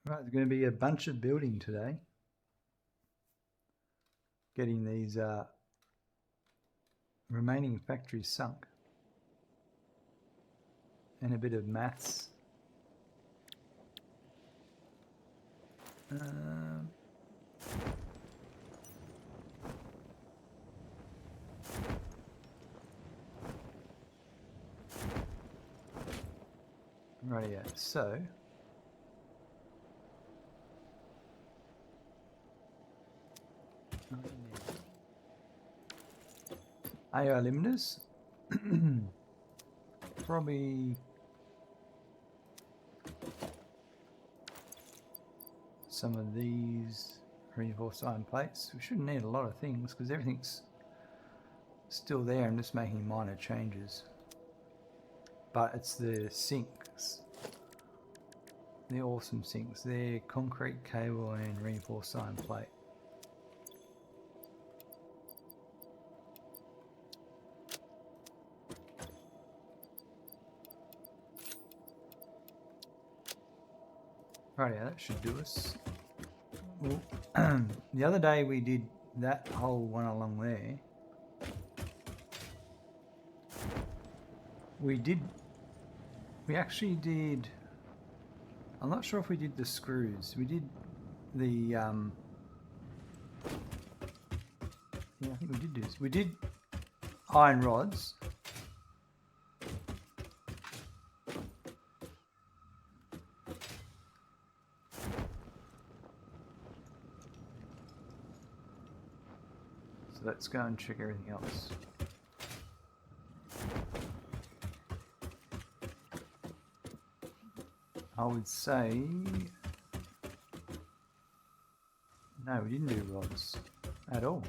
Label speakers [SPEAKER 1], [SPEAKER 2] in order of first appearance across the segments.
[SPEAKER 1] Right, there's going to be a bunch of building today. Getting these remaining factories sunk. And a bit of maths. Rightio, so AI limiters. Probably some of these reinforced iron plates. We shouldn't need a lot of things because everything's still there. I'm just making minor changes. But it's the sinks. They're awesome sinks. They're concrete cable and reinforced iron plate. Rightio, that should do us. Well, the other day we did that whole one along there. We actually did, I'm not sure if we did the screws. We did the, yeah, I think we did do this. We did iron rods. So let's go and check everything else. I would say, no, we didn't do rods at all.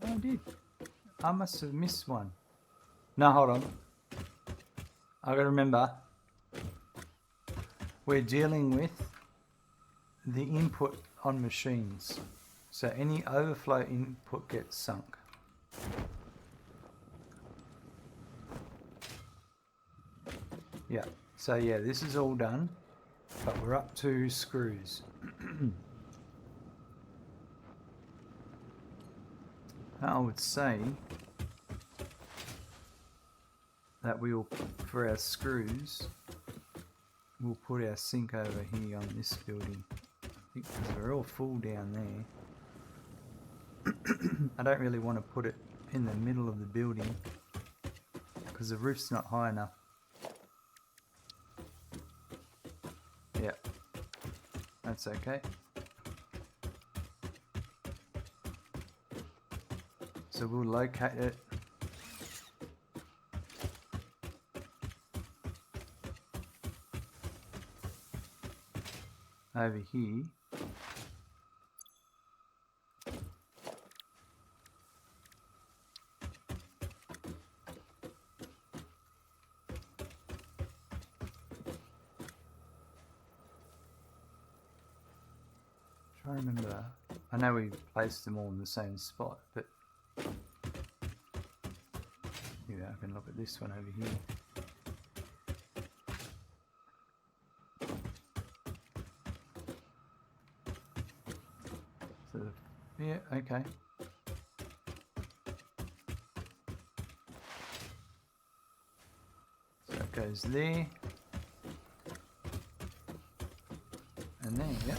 [SPEAKER 1] No, I did. I must have missed one. No, hold on. I gotta remember, we're dealing with the input on machines. So any overflow input gets sunk. Yeah, so yeah, this is all done, but we're up to screws. I would say that we'll, for our screws, we'll put our sink over here on this building. I think because we're all full down there. I don't really want to put it in the middle of the building because the roof's not high enough. Yeah, that's okay. So we'll locate it. Over here. Try to remember. I know we placed them all in the same spot, but yeah, I can look at this one over here. So, yeah, okay. So it goes there. And there, yeah.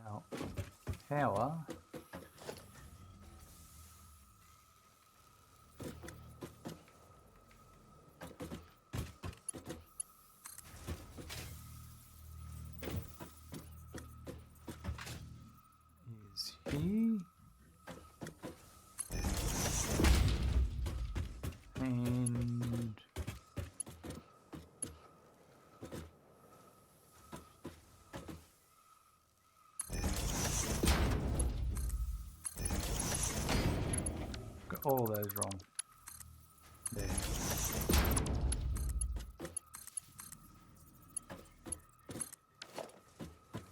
[SPEAKER 1] Now, power. Is here. And got all those wrong. There. There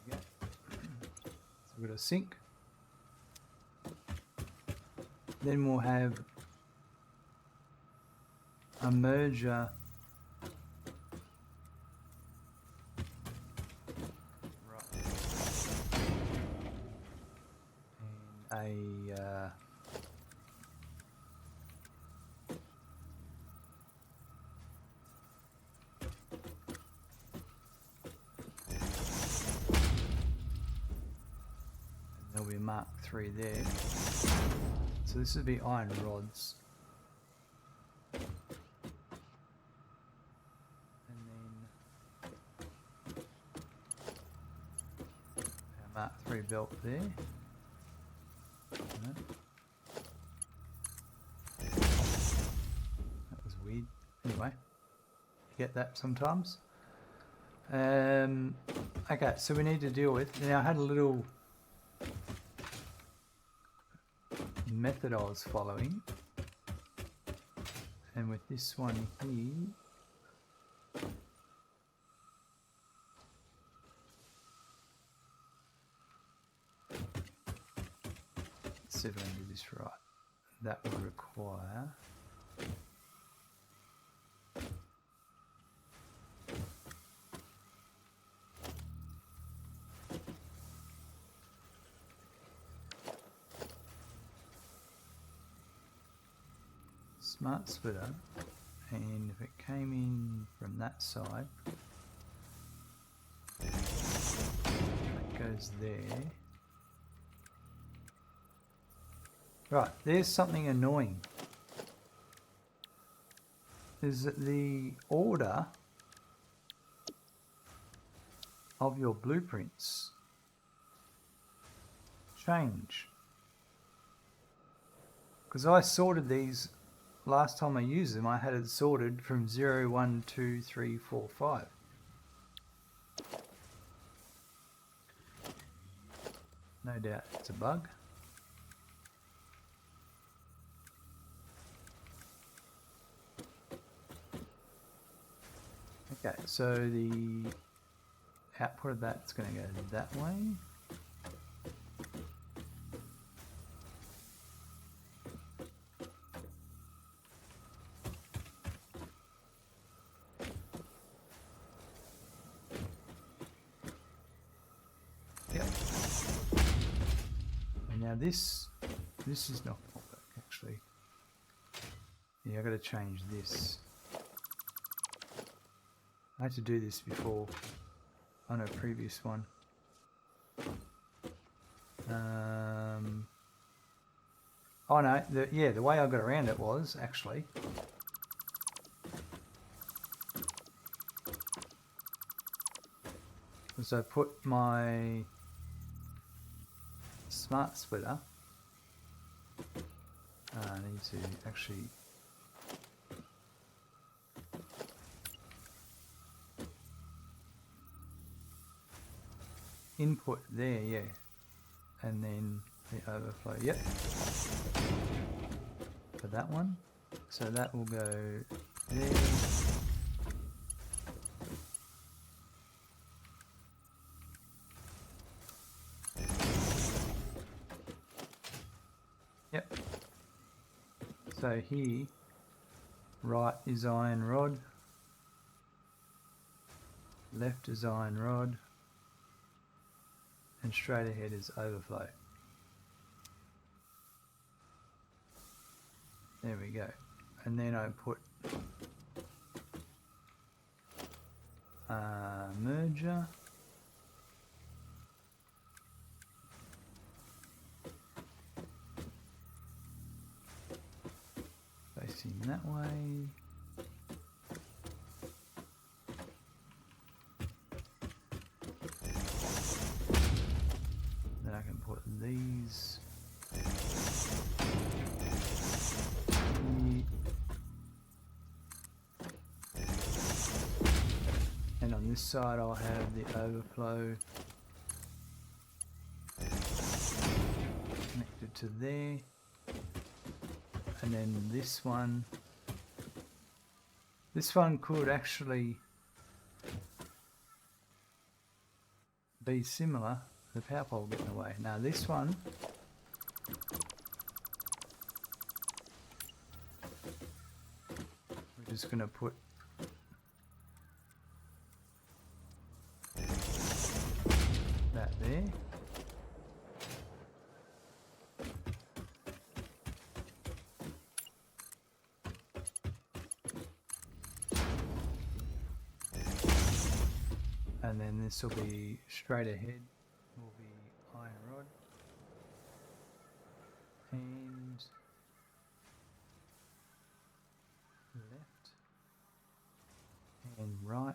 [SPEAKER 1] we go. So we've got a sink. Then we'll have a merger. And a there'll be a Mark III there. So this would be iron rods. And then our Mark III belt there. No. That was weird. Anyway, you get that sometimes. Okay, so we need to deal with. Now I had a little method I was following, and with this one here, let's see if I can do this right. That would require smart splitter, and if it came in from that side, that goes there. Right, there's something annoying. Is that the order of your blueprints change? Because I sorted these last time I used them, I had it sorted from 0, 1, 2, 3, 4, 5. No doubt it's a bug. Okay, so the output of that's going to go that way. Yep. And now this is not going to work actually. Yeah, I've got to change this. I had to do this before on a previous one. Oh no, the way I got around it was actually I put my smart splitter. I need to actually input there, yeah, and then the overflow, yep, for that one. So that will go there. Yep. So here, right is iron rod, left is iron rod, and straight ahead is overflow. There we go. And then I put merger. Facing that way. Then I can put these here. And on this side I'll have the overflow connected to there. And then this one could actually be similar. The power pole getting away. Now this one which just going to put that there. And then this will be straight ahead, will be iron rod. And left and right.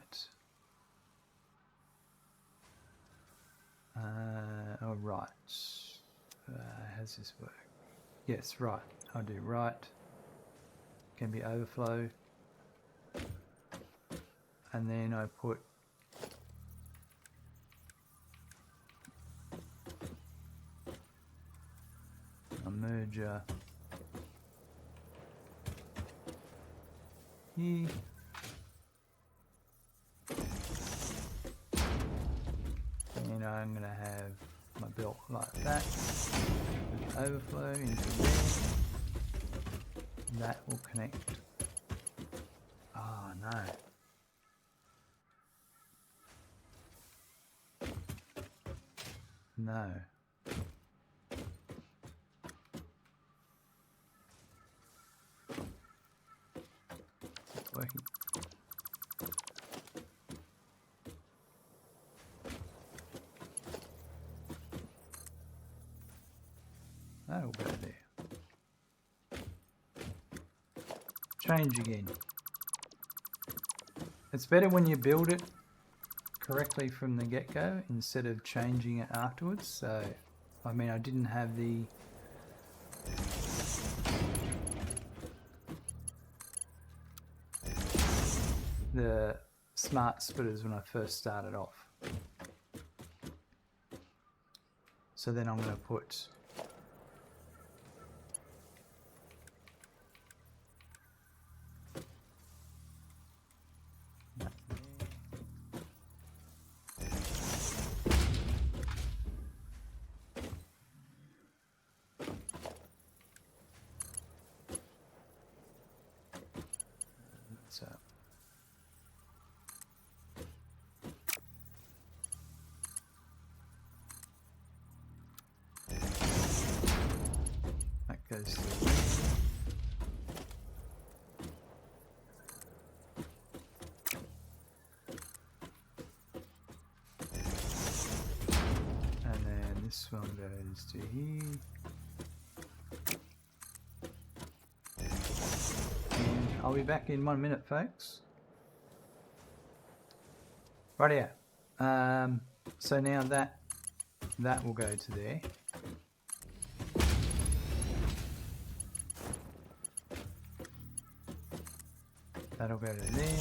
[SPEAKER 1] Right. How's this work? Yes, right. I'll do right. Can be overflow. And then I put a merger here. And I'm going to have my belt like that. With overflow into there. That will connect. Oh no. No. It's working. That'll go there. Change again. It's better when you build it correctly from the get-go instead of changing it afterwards. So, I mean, I didn't have the smart splitters when I first started off. So then I'm going to put that there. So that goes to and then this one goes to here. And I'll be back in 1 minute, folks. Rightio. So now that will go to there. That'll go to there.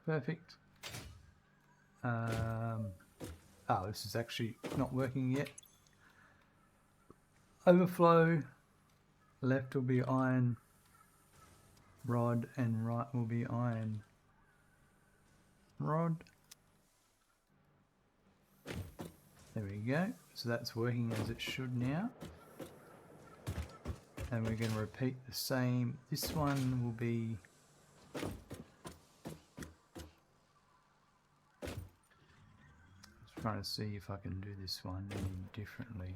[SPEAKER 1] Perfect. Oh, this is actually not working yet. Overflow. Left will be iron rod and right will be iron rod. There we go. So that's working as it should now. And we're going to repeat the same. This one will be just trying to see if I can do this one any differently.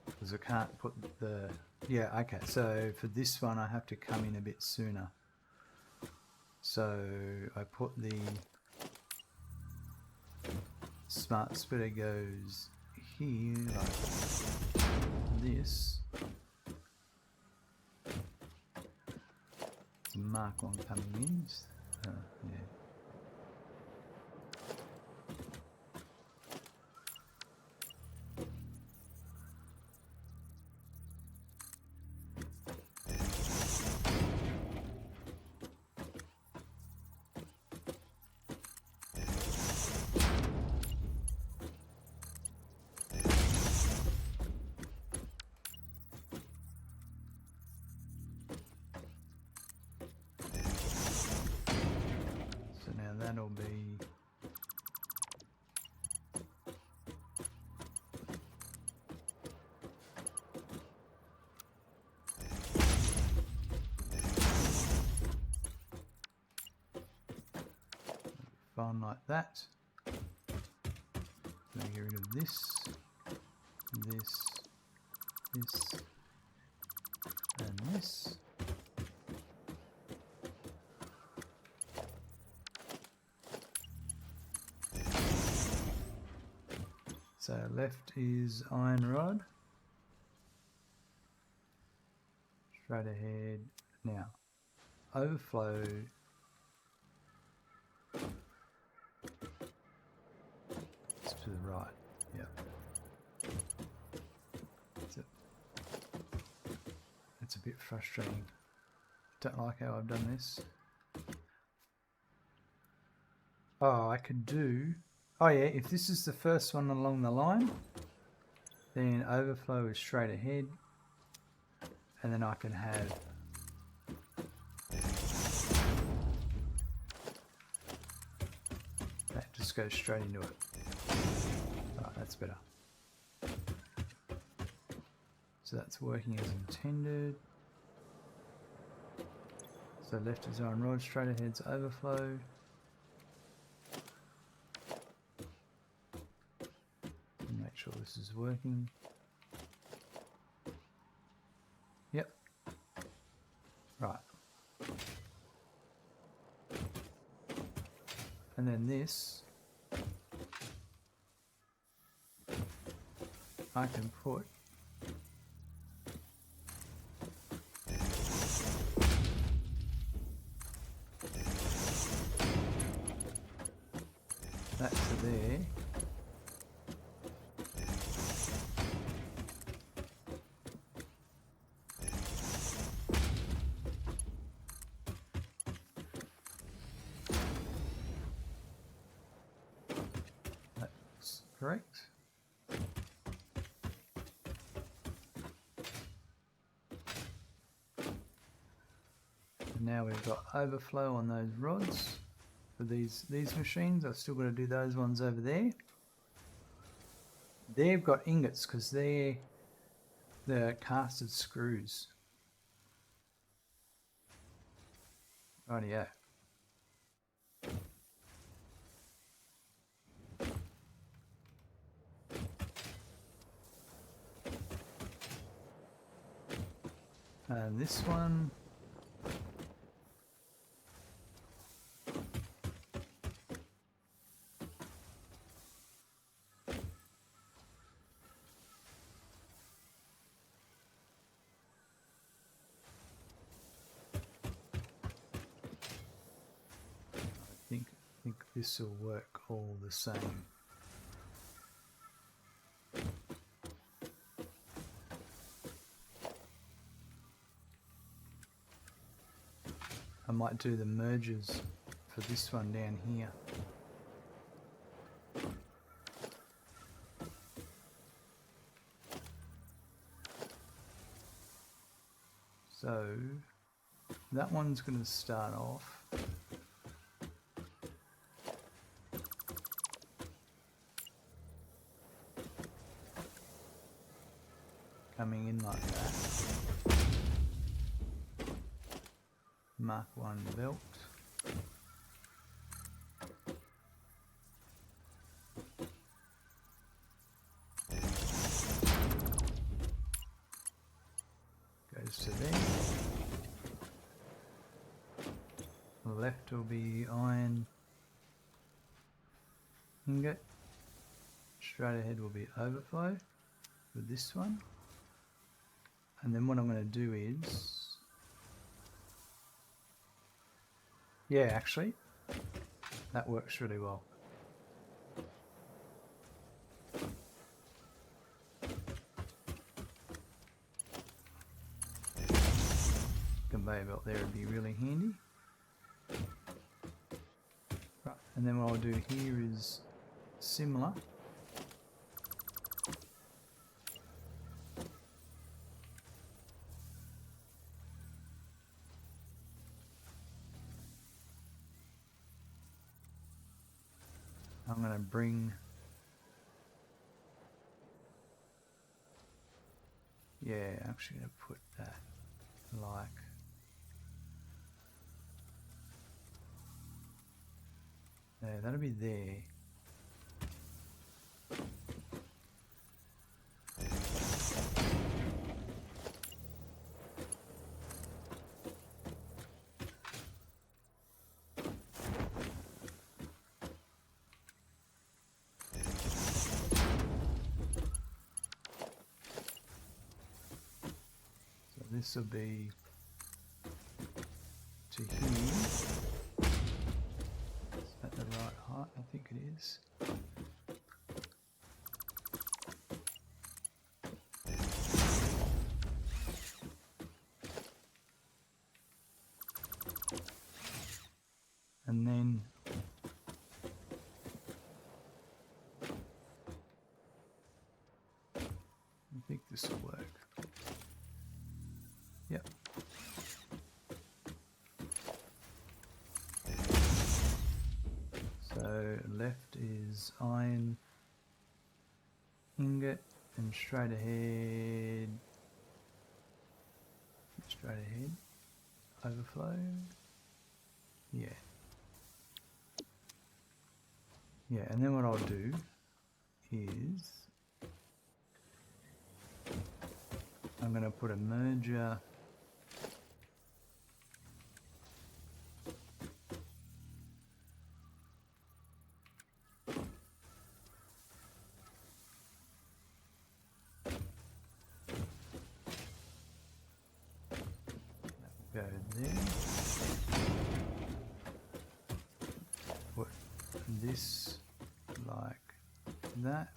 [SPEAKER 1] Because I can't put the... Yeah, okay. So for this one I have to come in a bit sooner. So I put the smart splitter goes here like this. It's a mark one coming in. Yeah. That'll be fine like that. Let me get rid of this, and this. So left is iron rod. Straight ahead. Now, overflow. It's to the right. Yep. It's a bit frustrating. Don't like how I've done this. Oh, I could do... Oh yeah, if this is the first one along the line, then overflow is straight ahead. And then I can have... that just goes straight into it. Right, that's better. So that's working as intended. So left is iron rod, straight ahead's overflow. And make sure this is working. Yep. Right. And then this, I can put that to there. That's correct. And now we've got overflow on those rods. For these machines, I've still got to do those ones over there. They've got ingots because they're the casted screws. Rightio. And this one. I think this will work all the same. I might do the mergers for this one down here. So that one's going to start off coming in like that. Mark 1 belt. Goes to there. Left will be iron ingot. Straight ahead will be overflow with this one. And then what I'm going to do is... yeah, actually, that works really well. Conveyor belt there would be really handy. Right, and then what I'll do here is similar. I'm going to bring, yeah, I'm actually going to put that like, yeah, that'll be there. This will be to here. Is that the right height? I think it is. And then I think this will work. Yep. So left is iron ingot and straight ahead, overflow. Yeah. Yeah, and then what I'll do is I'm going to put a merger go there, put this like that,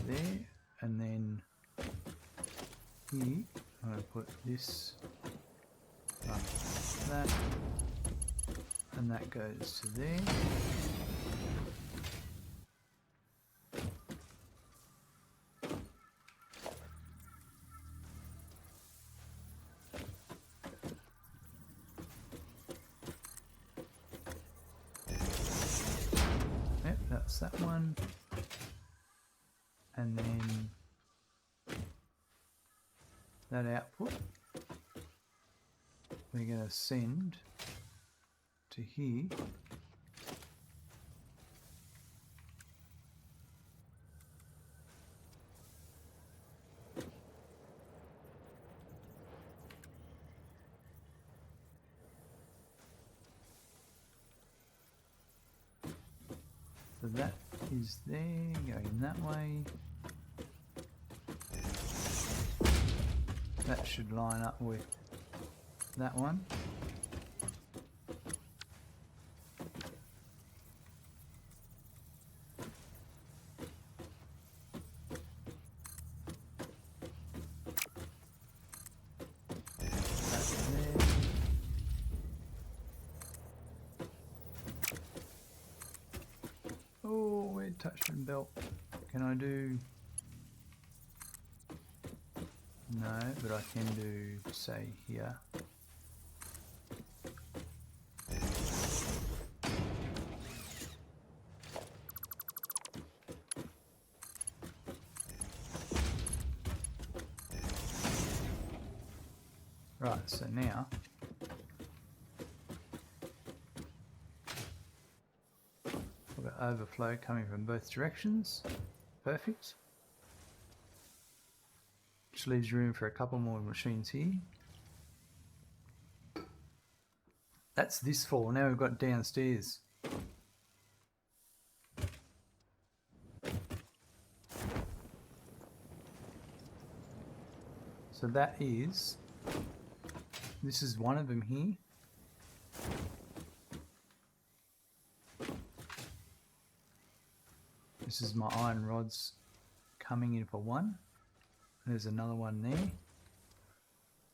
[SPEAKER 1] there, and then here I'm going to put this like that, and that goes to there. Yep, that's that one. And then that output we're going to send to here. So that is there, going that way. That should line up with that one. That's there. Oh, we're touching belt. Can I do? No, but I can do, say, here. Right, so now we've got overflow coming from both directions. Perfect. Which leaves room for a couple more machines here. That's this floor. Now we've got downstairs. So that is, this is one of them here. This is my iron rods coming in for one. There's another one there. And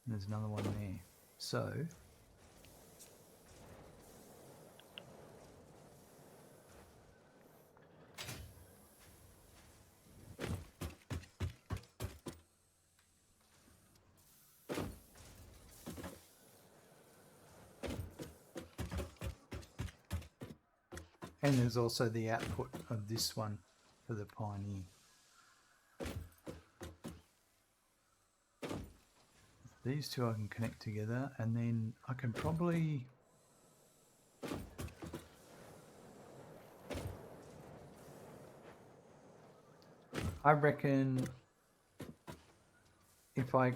[SPEAKER 1] there's another one there. So And there's also the output of this one for the Pioneer. These two I can connect together, and then I can probably I reckon if I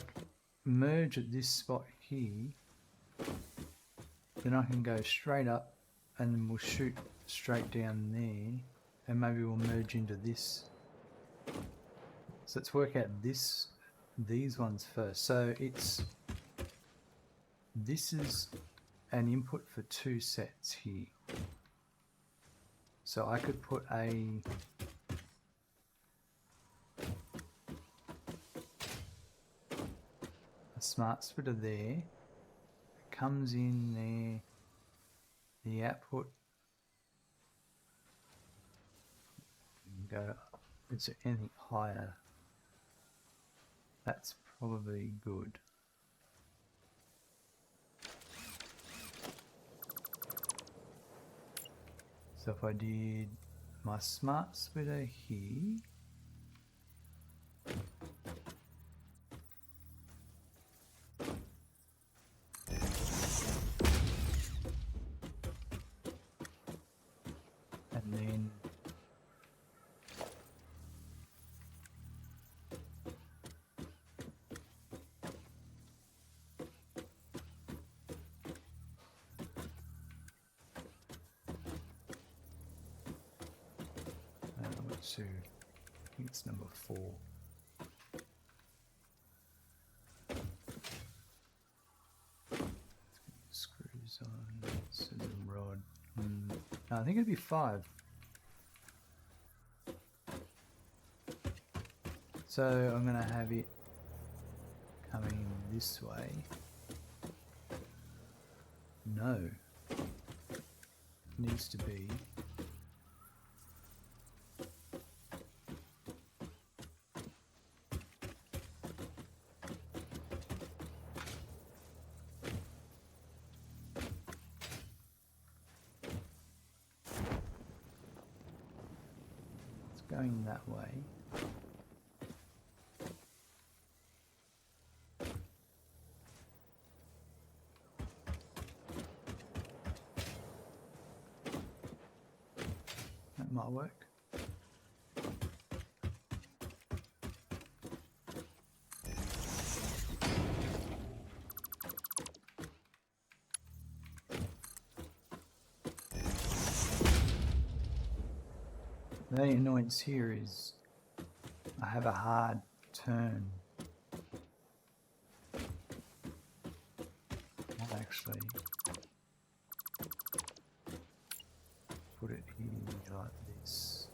[SPEAKER 1] merge at this spot here, then I can go straight up and then we'll shoot straight down there, and maybe we'll merge into this. So let's work out these ones first. So this is an input for 2 sets here. So I could put a smart splitter there. It comes in there. The output go. It's anything higher. That's probably good. So if I did my smart splitter here, and then to, I think it's number 4. Screws on, scissor rod. No, I think it'd be 5. So I'm going to have it coming this way. No, it needs to be going that way. That might work. The only annoyance here is I have a hard turn. I'll actually put it here like this.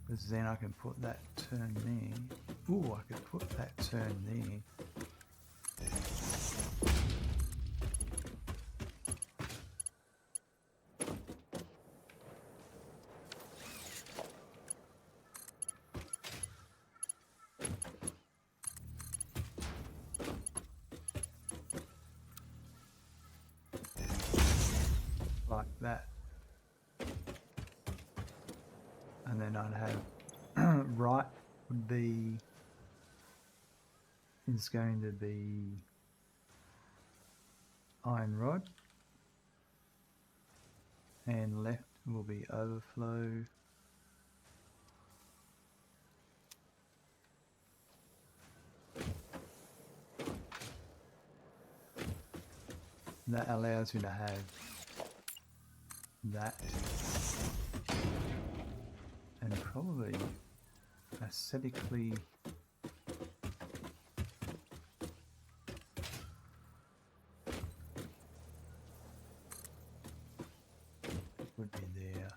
[SPEAKER 1] Because then I can put that turn there. Ooh, I could put that turn there. Like that, and then I'd have right would be is going to be iron rod, and left will be overflow. That allows me to have that, and probably aesthetically it would be there.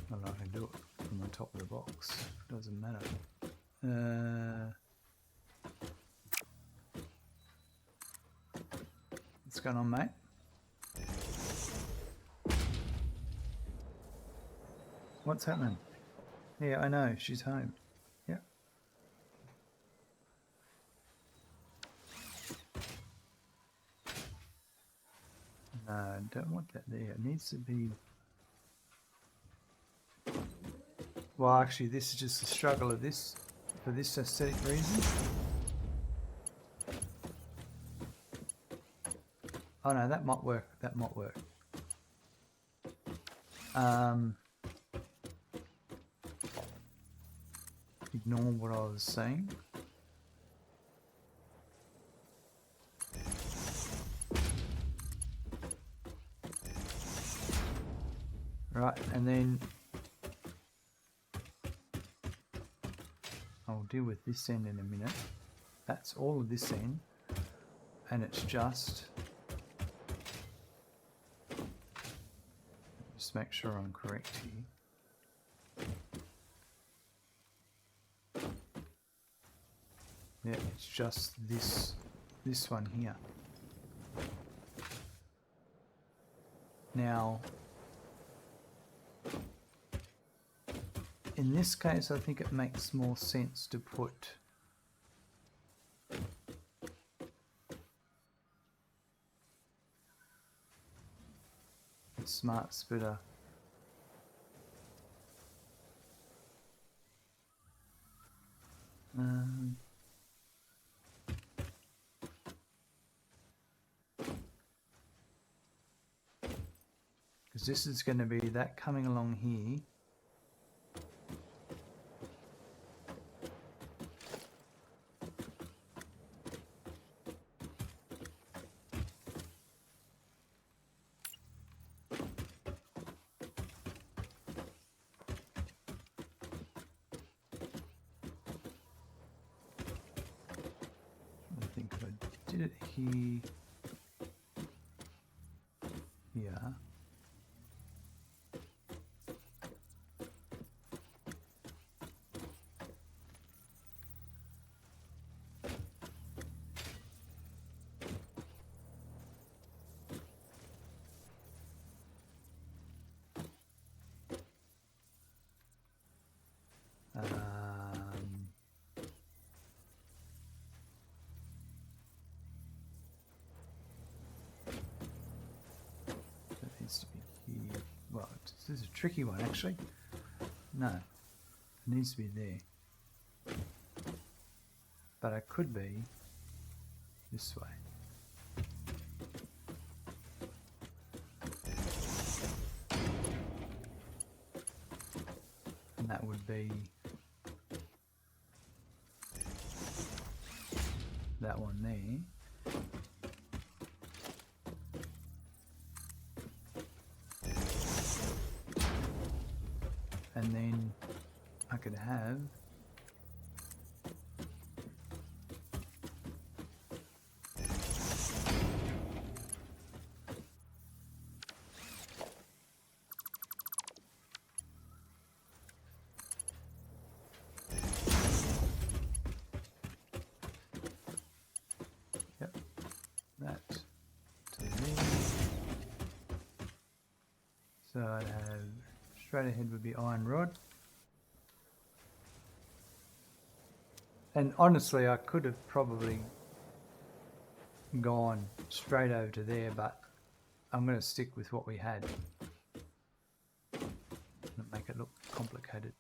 [SPEAKER 1] Well, I can do it from the top of the box, doesn't matter. What's going on, mate? What's happening? Yeah, I know, she's home. Yeah. Don't want that there. It needs to be... Well, actually, this is just the struggle of this, for this aesthetic reason. Oh no, that might work. That might work. Ignore what I was saying. Right, and then I'll deal with this end in a minute. That's all of this end, and it's just make sure I'm correct here. Yeah, it's just this one here. Now, in this case, I think it makes more sense to put a smart splitter because this is going to be that coming along here. I think I did it here. Here. That needs to be here. Well, this is a tricky one actually. No, it needs to be there. But it could be this way. And that would be that one there. And then I could have that to there. So I'd have straight ahead would be iron rod. And honestly, I could have probably gone straight over to there, but I'm going to stick with what we had. Make it look complicated.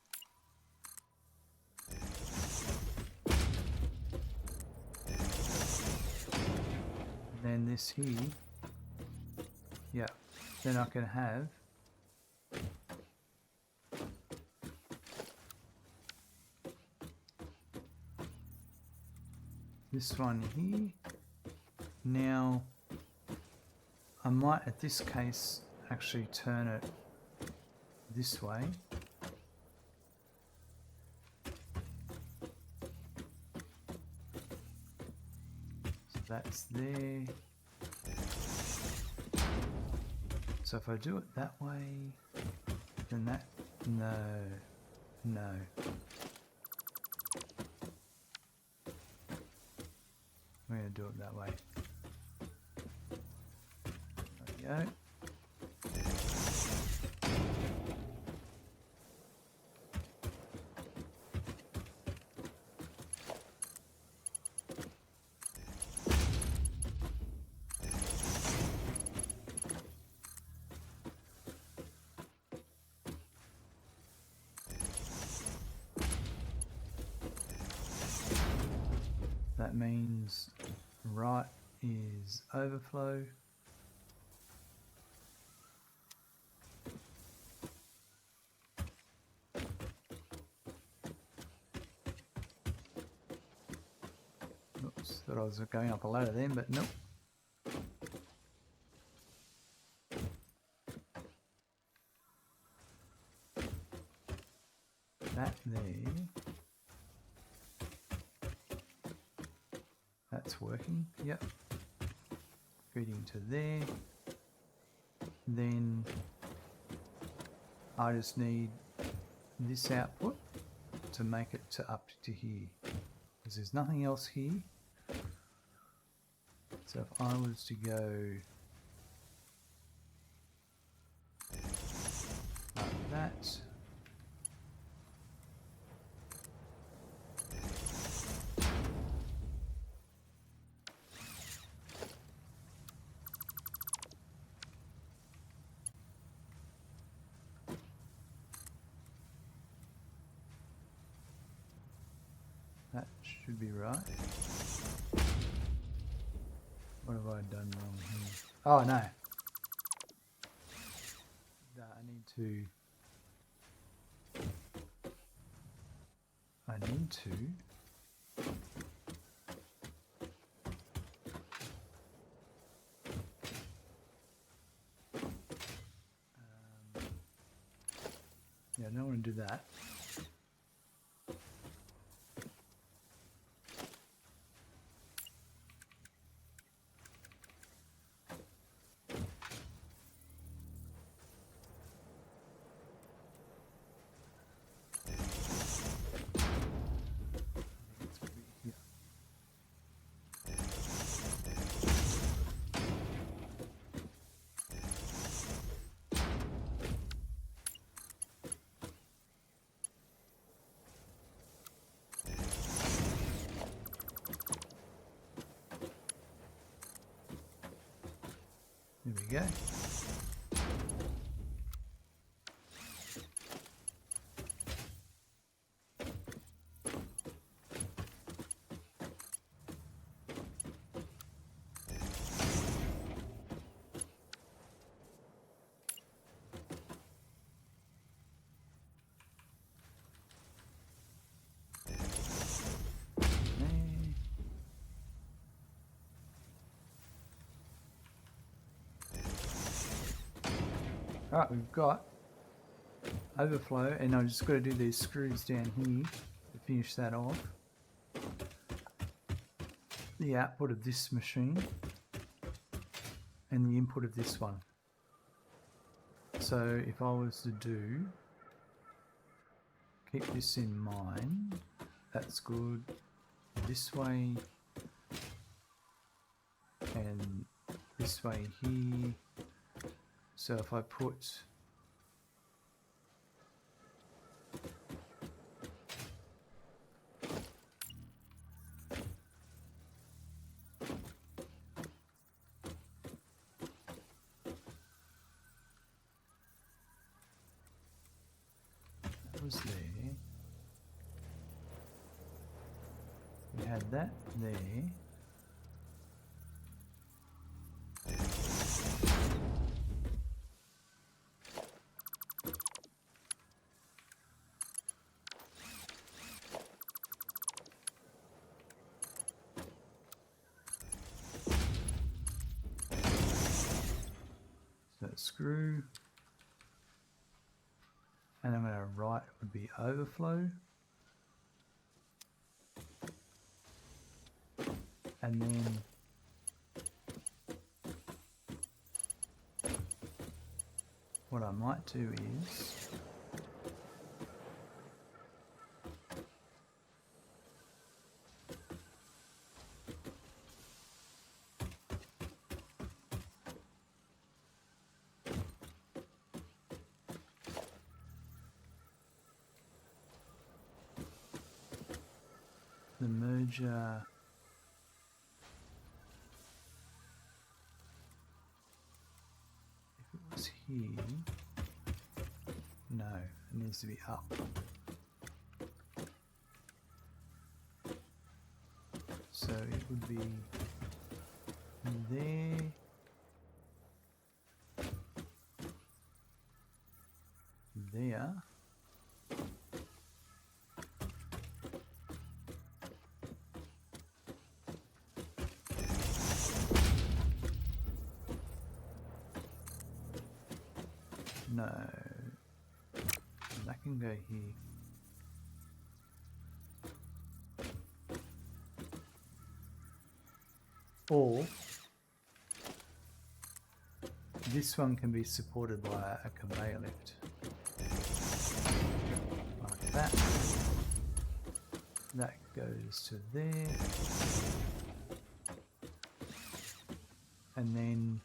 [SPEAKER 1] And then this here, yeah, then I can have this one here. Now I might at this case actually turn it this way. So that's there. So if I do it that way, then that, no. We're going to do it that way. There we go. that means right is overflow. Oops, thought I was going up a ladder then, but nope. That there. That's working, yep. Feeding to there. Then I just need this output to make it to up to here. Because there's nothing else here. So if I was to go like that. That should be right. What have I done wrong here? Oh no. I need to yeah, I don't want to do that. There we go. Alright, we've got overflow, and I've just got to do these screws down here to finish that off. The output of this machine and the input of this one. So if I was to do, keep this in mind, that's good. This way and this way here. So if I put that was there. We had that there. Screw, and I'm going to write would be overflow, and then what I might do is the merger if it was here, no, it needs to be up. So So it would be there. There. No. That can go here. Or this one can be supported by a conveyor lift. Like that. That goes to there. And then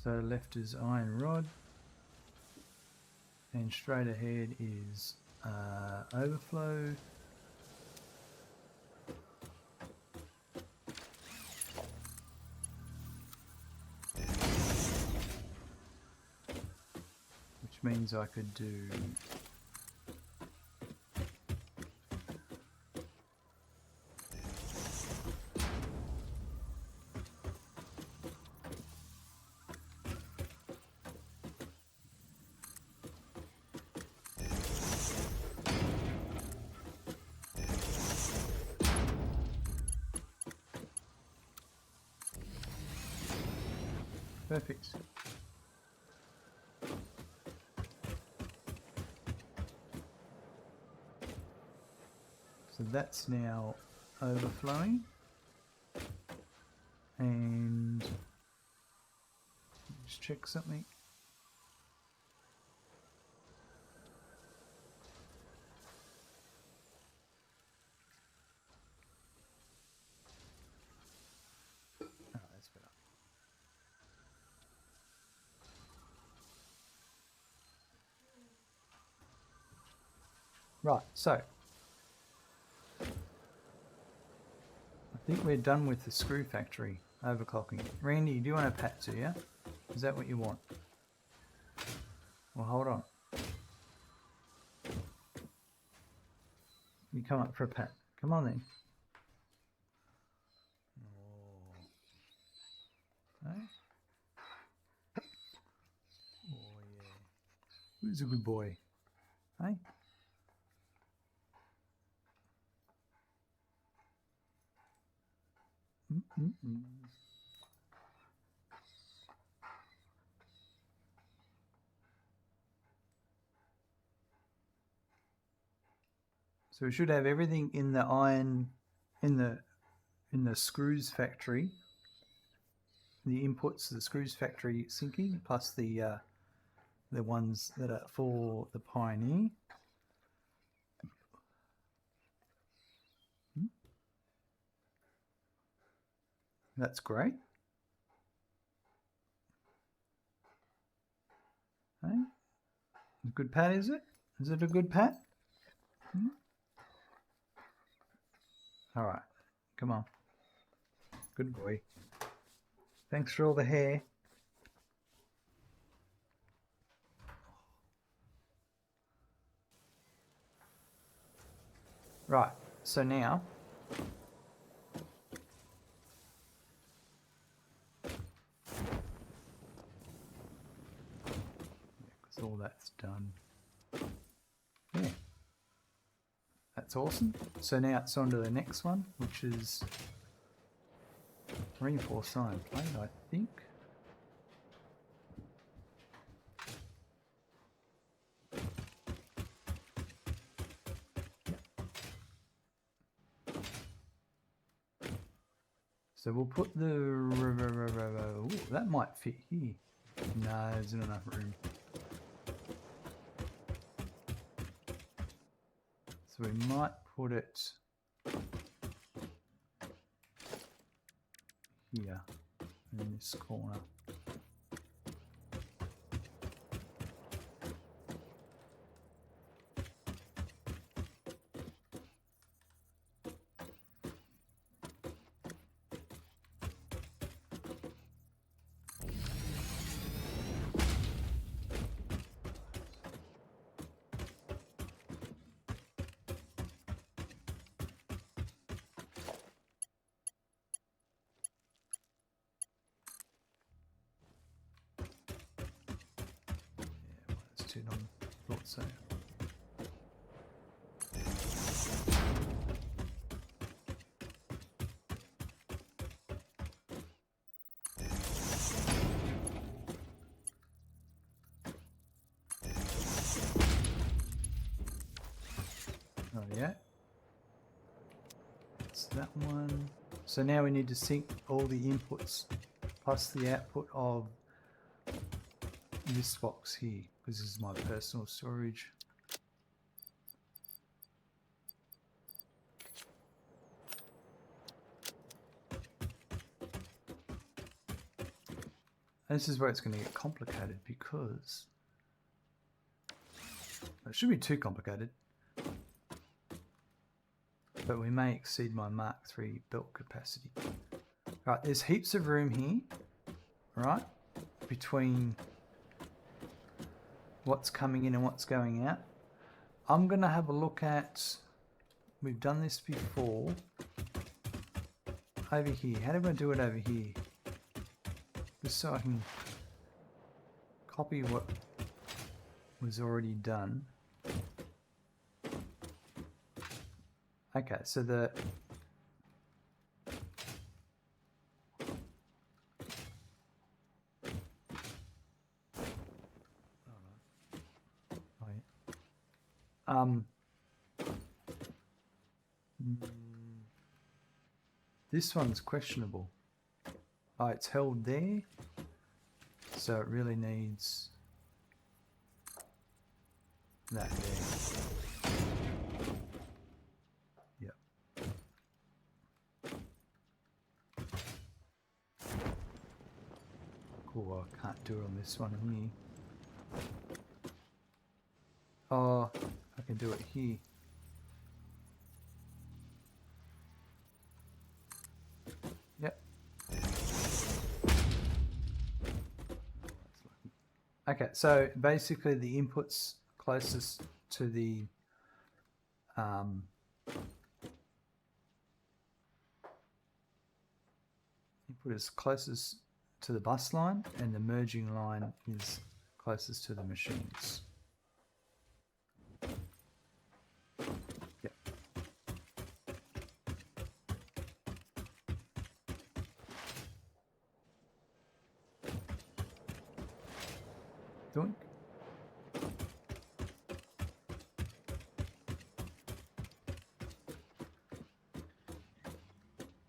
[SPEAKER 1] so left is iron rod, and straight ahead is overflow. Which means I could do perfect. So that's now overflowing, and just check something. Oh, that's better. Right, so I think we're done with the screw factory overclocking. Randy, do you want a pat too, yeah? Is that what you want? Well, hold on. You come up for a pat. Come on then. Oh. Hey? Oh yeah. Who's a good boy? Hey? Mm-mm-mm. So we should have everything in the iron, in the screws factory. The inputs to the screws factory sinking, plus the ones that are for the Pioneer. That's great. Hey? A good pat, is it? Is it a good pat? All right, come on. Good boy. Thanks for all the hair. Right, so now because all that's done. Yeah. That's awesome. So now it's on to the next one, which is reinforced iron plate, I think. So we'll put the... Ooh, that might fit here. No, there's not enough room. So we might put it here, in this corner. too long. Thought so. Oh yeah. That's that one. So now we need to sync all the inputs plus the output of this box here, because this is my personal storage. And this is where it's going to get complicated, because it shouldn't be too complicated, but we may exceed my Mark III belt capacity. Right, there's heaps of room here, right, between what's coming in and what's going out. I'm going to have a look at, we've done this before, over here. How do I do it over here? Just so I can copy what was already done. Okay, so the this one's questionable. Oh, it's held there, so it really needs that there. Yep. Cool, I can't do it on this one here. Oh, I can do it here. Yep. Okay, so basically the inputs closest to the input is closest to the bus line, and the merging line is closest to the machines. Yep. Doink.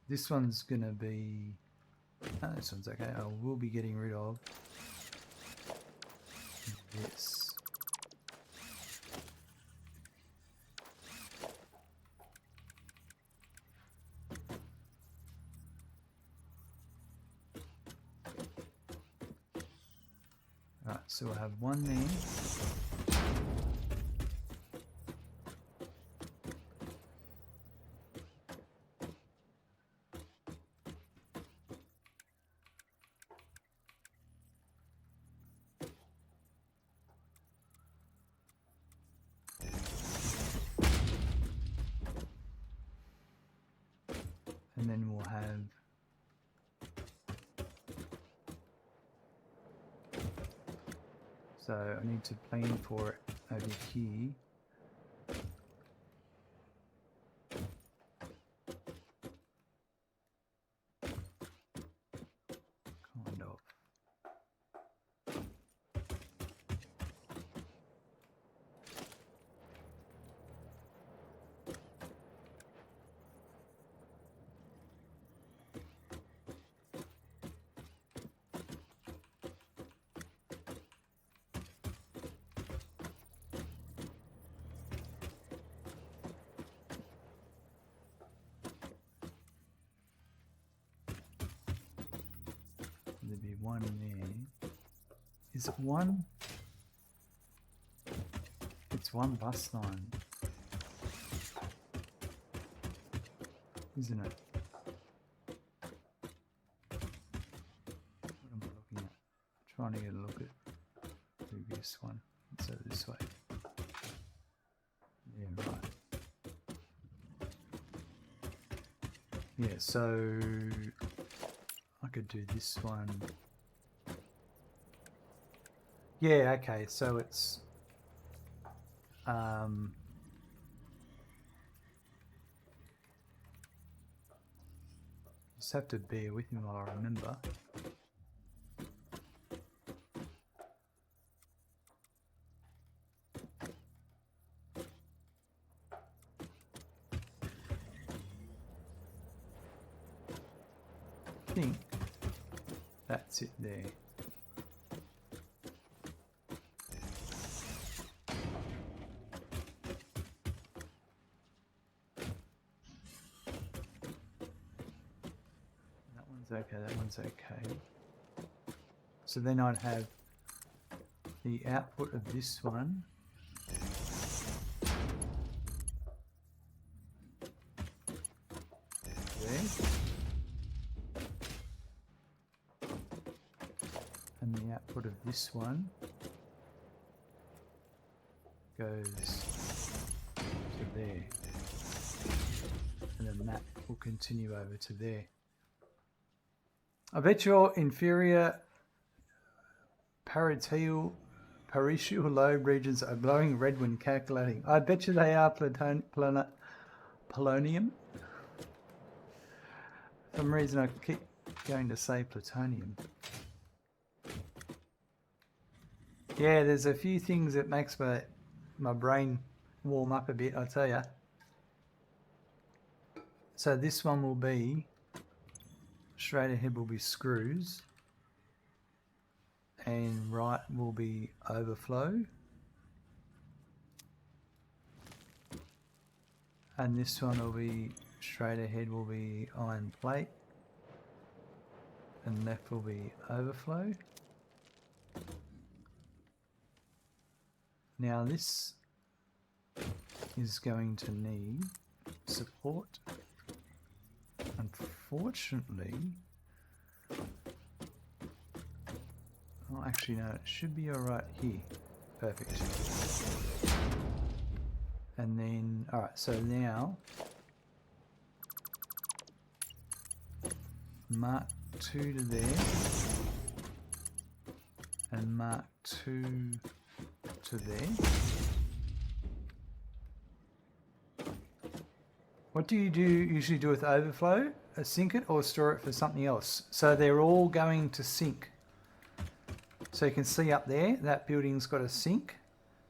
[SPEAKER 1] This one's gonna be, oh, this one's okay. I will be getting rid of this. Right, so we'll have one there. And then we'll have so I need to plan for it over here. Kind of. There'd be one there. Is it one? It's one bus line, isn't it? What am I looking at? I'm trying to get a look at the previous one. So this way. Yeah, right. Yeah, so I could do this one. Yeah, okay, so it's Just have to bear with me while I remember. I think that's it there. That one's okay, that one's okay. So then I'd have the output of this one. There. And the output of this one goes to there. And then that will continue over to there. I bet your inferior parietal lobe regions are glowing red when calculating. I bet you they are polonium. For some reason I keep going to say plutonium. Yeah, there's a few things that makes my brain warm up a bit, I'll tell you. So this one will be, straight ahead will be screws, and right will be overflow, and this one will be, straight ahead will be iron plate, and left will be overflow. Now this is going to need support. Unfortunately, oh, actually no, it should be alright here. Perfect. And then, alright, so now mark 2 to there, and mark 2 to there. What do you usually do with overflow? Sink it or store it for something else? So they're all going to sink. So you can see up there, that building's got a sink.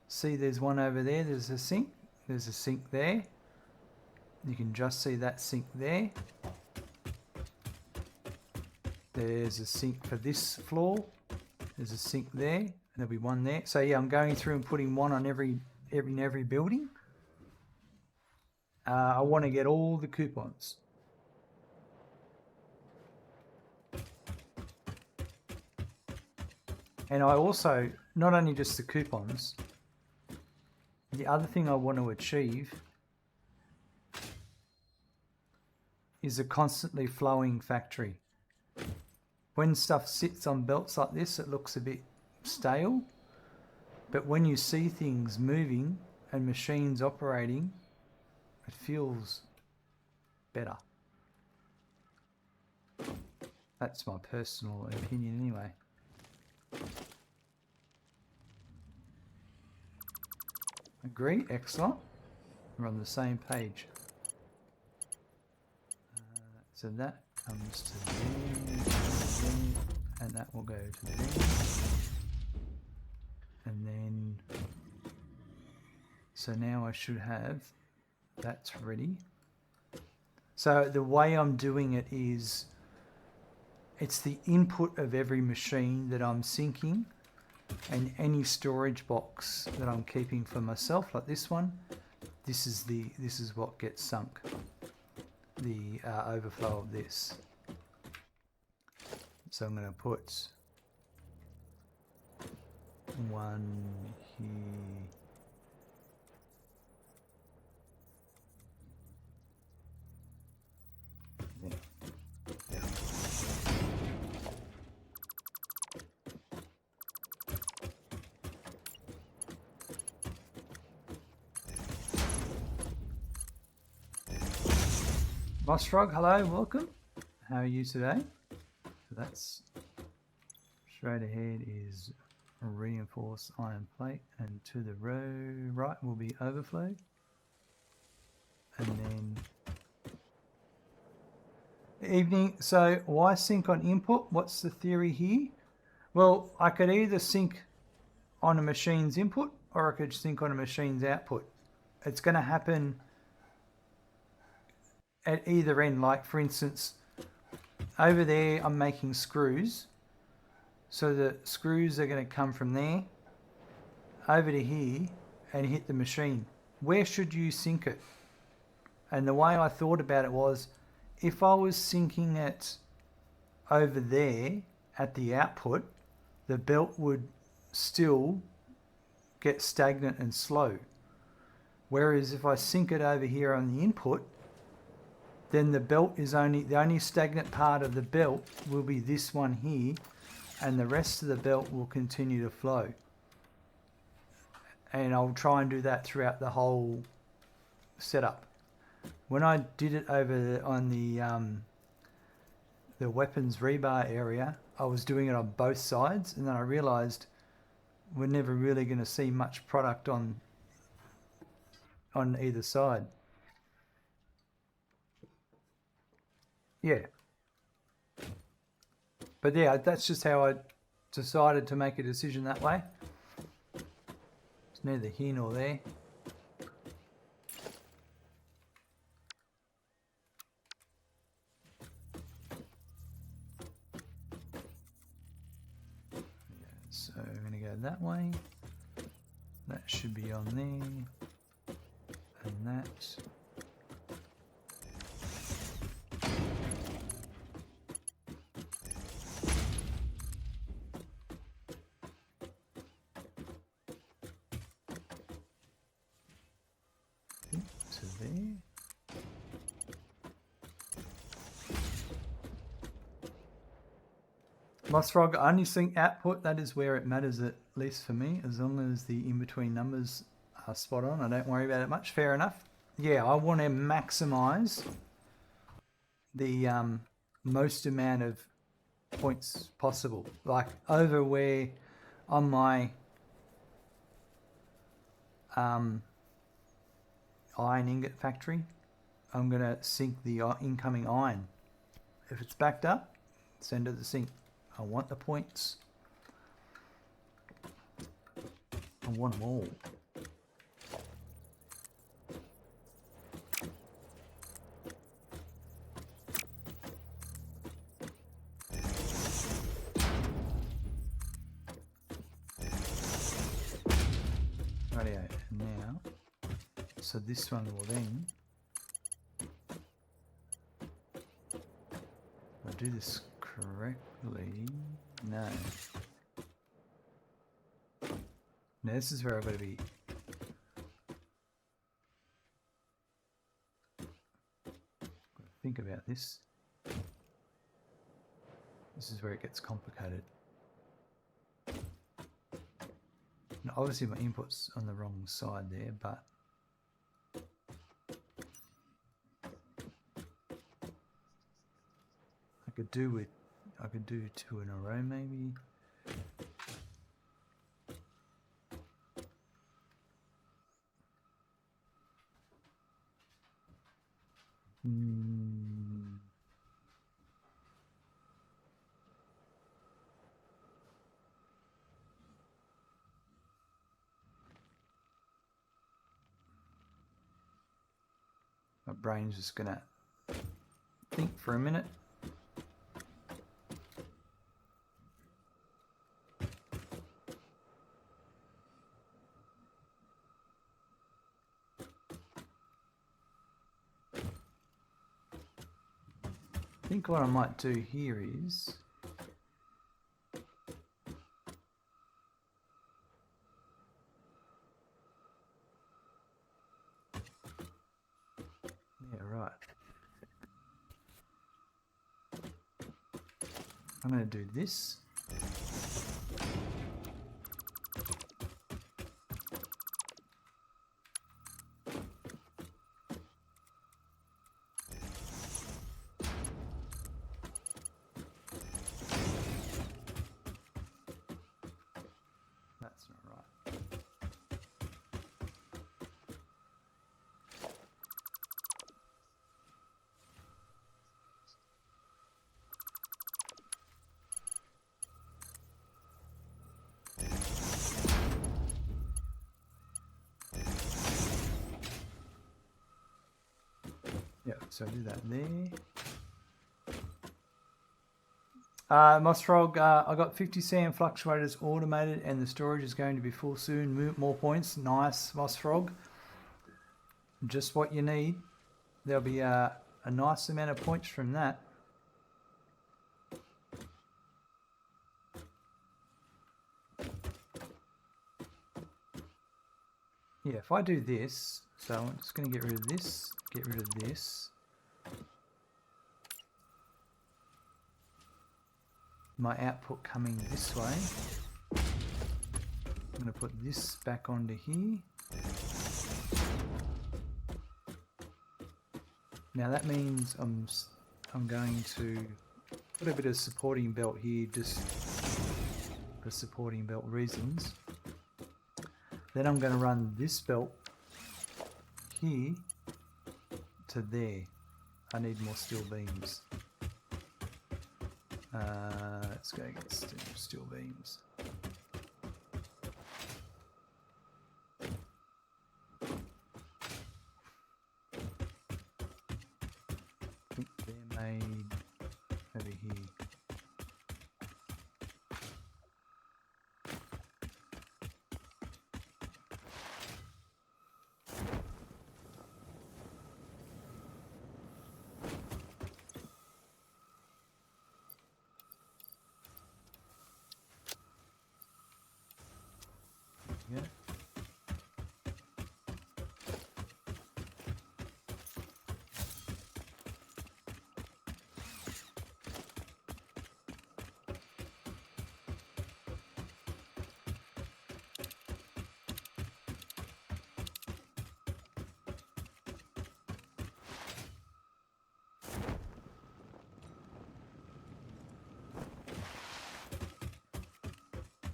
[SPEAKER 1] See there's one over there, there's a sink. There's a sink there. You can just see that sink there. There's a sink for this floor. There's a sink there, and there'll be one there. So yeah, I'm going through and putting one on every building. I want to get all the coupons. And I also, not only just the coupons, the other thing I want to achieve is a constantly flowing factory. When stuff sits on belts like this, it looks a bit stale. But when you see things moving and machines operating, it feels better. That's my personal opinion anyway. Agree? Excellent. We're on the same page. So that comes to there, and that will go to there. And then, so now I should have, that's ready. So the way I'm doing it is, it's the input of every machine that I'm syncing, and any storage box that I'm keeping for myself, like this one, this is what gets sunk, the overflow of this. So I'm going to put one here. There. Mossfrog, hello, welcome. How are you today? So that's straight ahead is reinforce iron plate, and to the right will be overflow, and then evening. So why sync on input? What's the theory here? Well, I could either sync on a machine's input or I could sync on a machine's output. It's going to happen at either end. Like for instance, over there I'm making screws, so the screws are going to come from there over to here and hit the machine. Where should you sync it? And the way I thought about it was, if I was syncing it over there at the output, the belt would still get stagnant and slow. Whereas if I sync it over here on the input, then the belt is the only stagnant part of the belt will be this one here, and the rest of the belt will continue to flow. And I'll try and do that throughout the whole setup. When I did it over on the weapons rebar area, I was doing it on both sides, and then I realized we're never really going to see much product on either side. Yeah. But yeah, that's just how I decided to make a decision that way. It's neither here nor there. So I'm going to go that way. That should be on there. And that. To there. Mossfrog, only sync output. That is where it matters, at least for me. As long as the in-between numbers are spot on, I don't worry about it much. Fair enough. Yeah, I want to maximize the most amount of points possible. Like over where on my iron ingot factory, I'm going to sync the incoming iron. If it's backed up, send it to sync. I want the points. I want them all. Rightio, now, so this one will then, if I do this correctly, no. Now this is where I've got to be. Think about this. This is where it gets complicated. Now obviously my input's on the wrong side there, but I could do 2 in a row maybe. My brain's just gonna think for a minute. I think what I might do here is I'm going to do this. So do that there. Moss Frog, I got 50 sand fluctuators automated and the storage is going to be full soon. More points. Nice, Moss Frog. Just what you need. There'll be a nice amount of points from that. Yeah, if I do this, so I'm just going to get rid of this, get rid of this. My output coming this way. I'm going to put this back onto here. Now that means I'm going to put a bit of supporting belt here just for supporting belt reasons. Then I'm going to run this belt here to there. I need more steel beams. Let's go get steel beams. I think they're made over here. Yeah.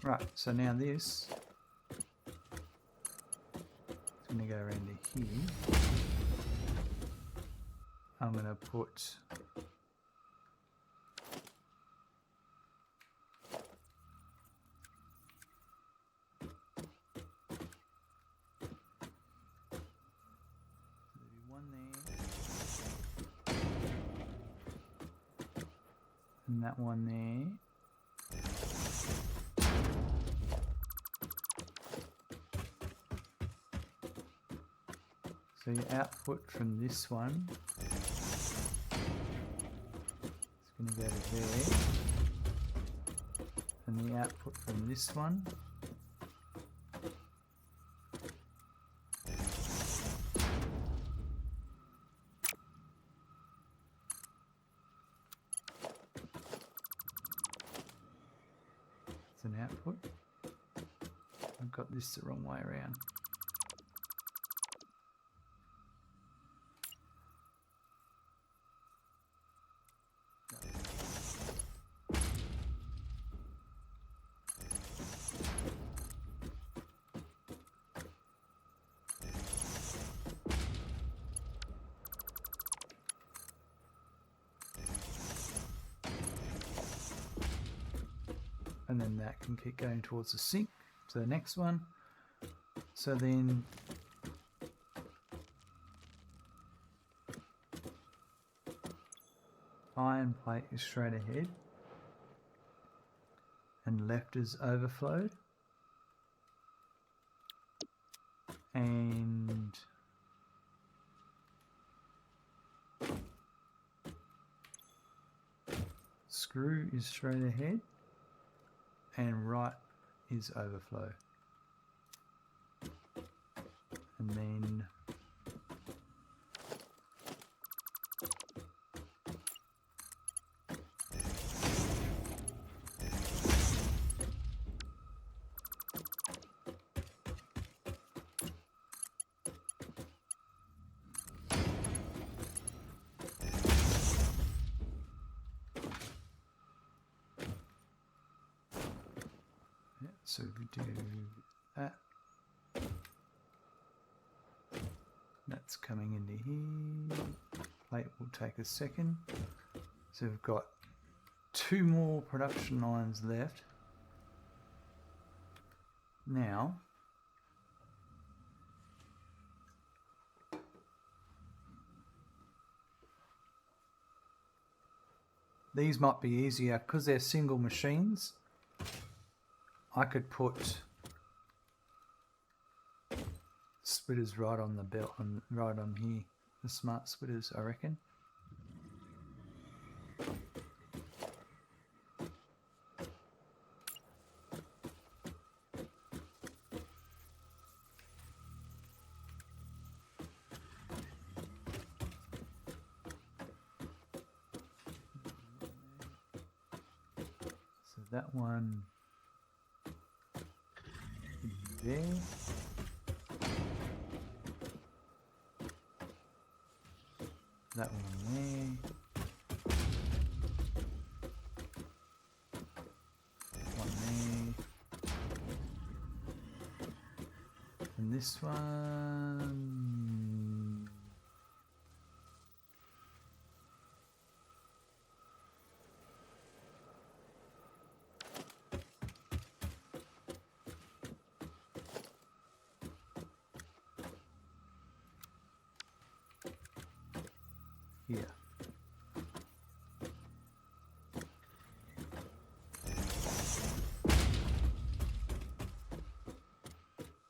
[SPEAKER 1] Right, so now this is going to go around to here. I'm going to put one there and that one there. So your output from this one is going to go to there, and the output from this one is an output. I've got this the wrong way around. And then that can keep going towards the sink to the next one. So then iron plate is straight ahead and left is overflowed, and screw is straight ahead and right is overflow. And then so we do that. That's coming into here. Plate will take a second. So we've got 2 more production lines left. Now, these might be easier because they're single machines. I could put splitters right on the belt, right on here. The smart splitters, I reckon. So that one there. That one there. One there. And this one. Here.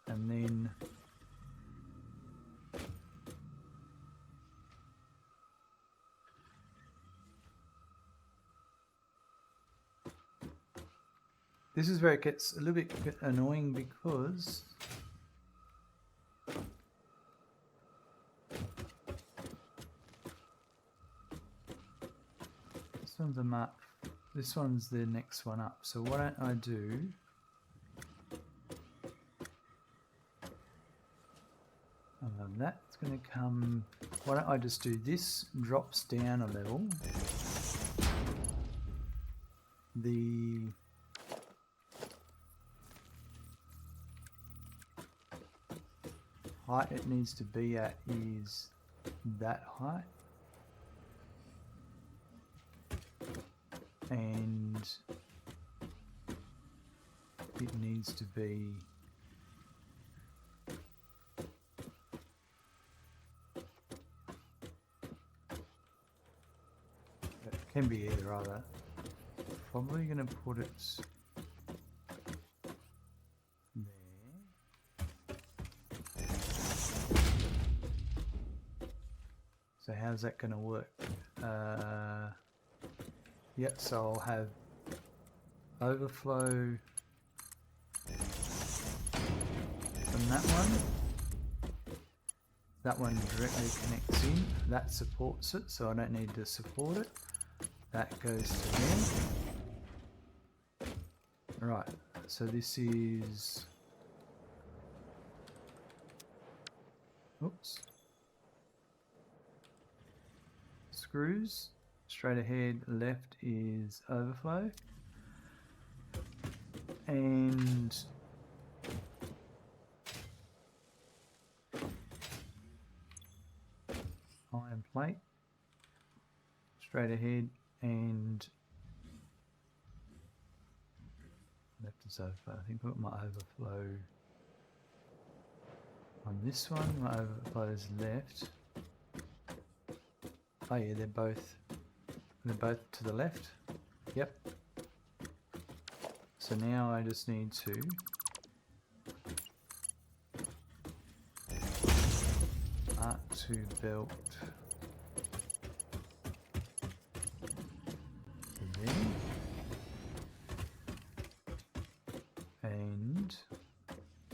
[SPEAKER 1] And then this is where it gets a little bit annoying because this one's a mark. This one's the next one up. So why don't I do that's going to come. Why don't I just do this? Drops down a level. The height it needs to be at is that height. And it needs to be it can be either other. Probably going to put it there. So how's that going to work? Yep, so I'll have overflow from that one. That one directly connects in. That supports it, so I don't need to support it. That goes to them. Right, so this is... Oops. Screws. Straight ahead, left is overflow. And iron plate. Straight ahead and left is overflow. I think I put my overflow on this one. My overflow is left. Oh yeah, they're both to the left. Yep. So now I just need to mark to belt to there. And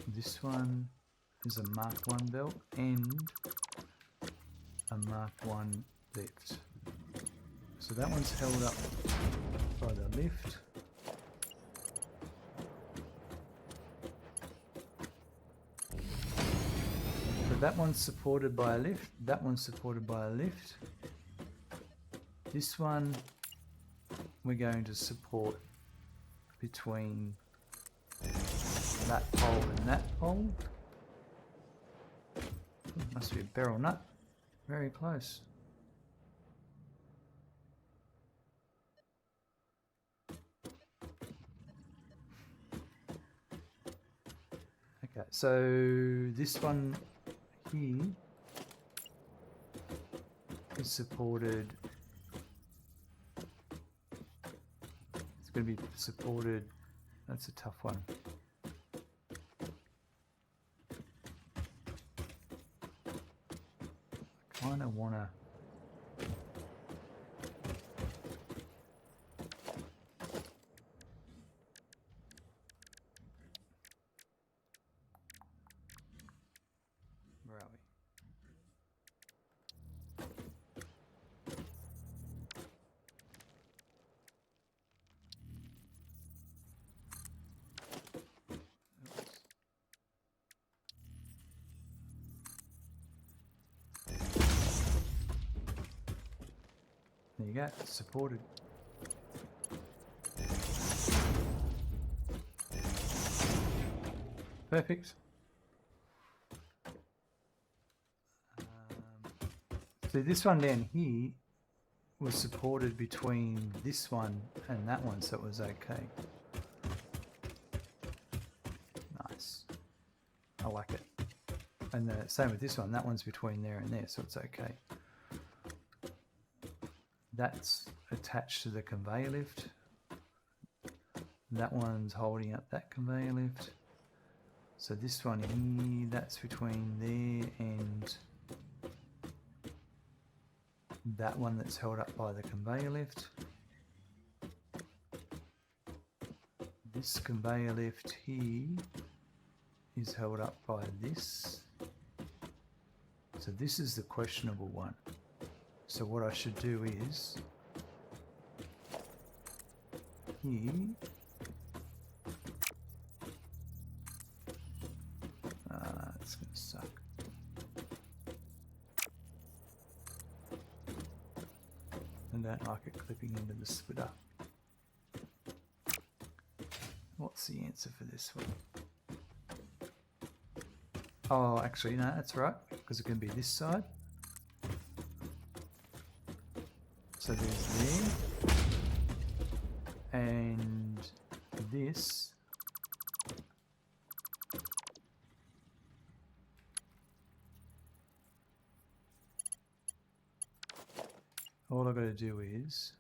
[SPEAKER 1] this one is a Mark 1 belt and a Mark 1 lift. So that one's held up by the lift. So that one's supported by a lift. That one's supported by a lift. This one we're going to support between that pole and that pole. Must be a barrel nut. Very close. Okay, so this one here is supported going to be supported. That's a tough one. I kind of want to... Where are we? There you go, supported. Perfect. So this one down here was supported between this one and that one, so it was okay. Nice. I like it. And the same with this one, that one's between there and there, so it's okay. That's attached to the conveyor lift. That one's holding up that conveyor lift. So this one here, that's between there and that one that's held up by the conveyor lift. This conveyor lift here is held up by this. So this is the questionable one. So what I should do is here, it's going to suck. I don't like it clipping into the splitter. What's the answer for this one? Oh, actually, no, that's right, because it can be this side. So there's there, and this. All I've got to do is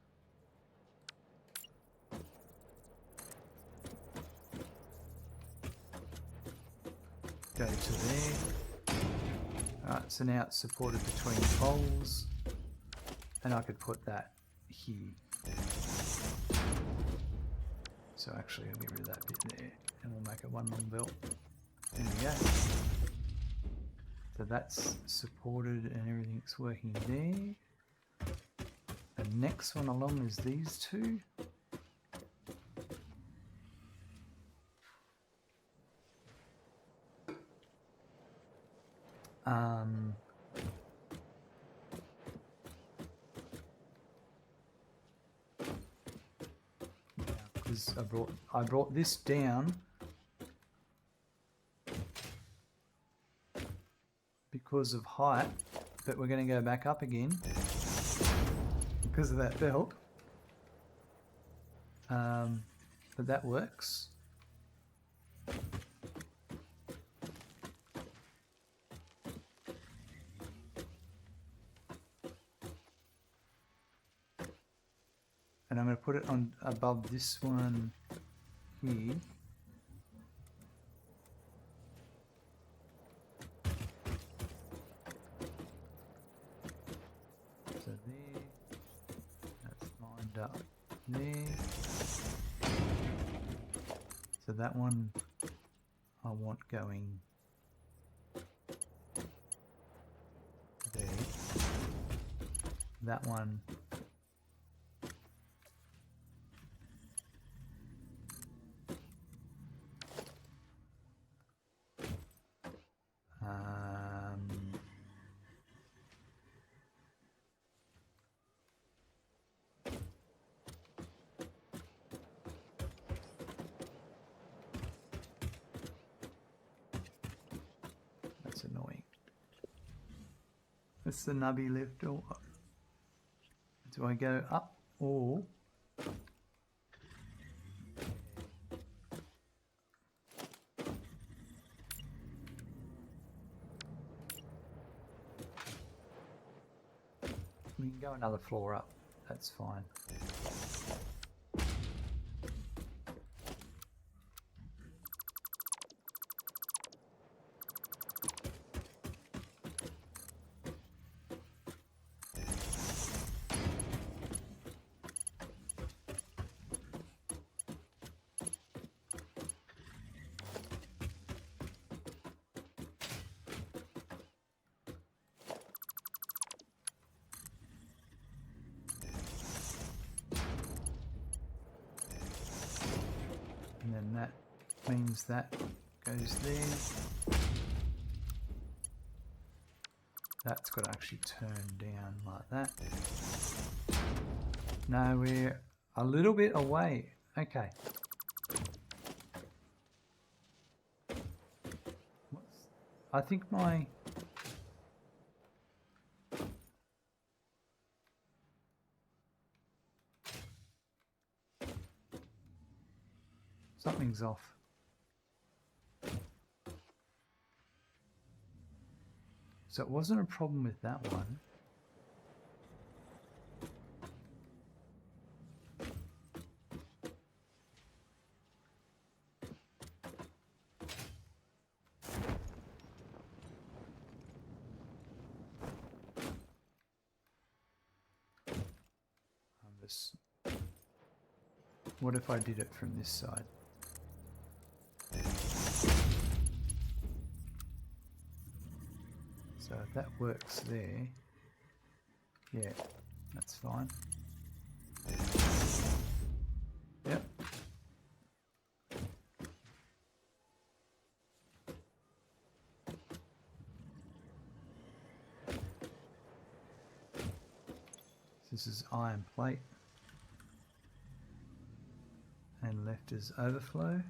[SPEAKER 1] go to there. Alright, so now it's supported between poles, and I could put that here. So actually I'll get rid of that bit there, and we'll make it one long belt. There we go. So that's supported and everything's working there. The next one along is these two. Because I brought this down because of height, but we're going to go back up again because of that belt. But that works. And I'm going to put it on above this one here. So there, that's lined up there. So that one I want going there. That one that's annoying. That's the nubby lift. Or do I go up or we can go another floor up, that's fine. means that goes there. That's got to actually turn down like that. No, we're a little bit away. Okay. I think my... something's off. So it wasn't a problem with that one. What if I did it from this side? So if that works there, yeah, that's fine. Yep. This is iron plate. And left is overflow.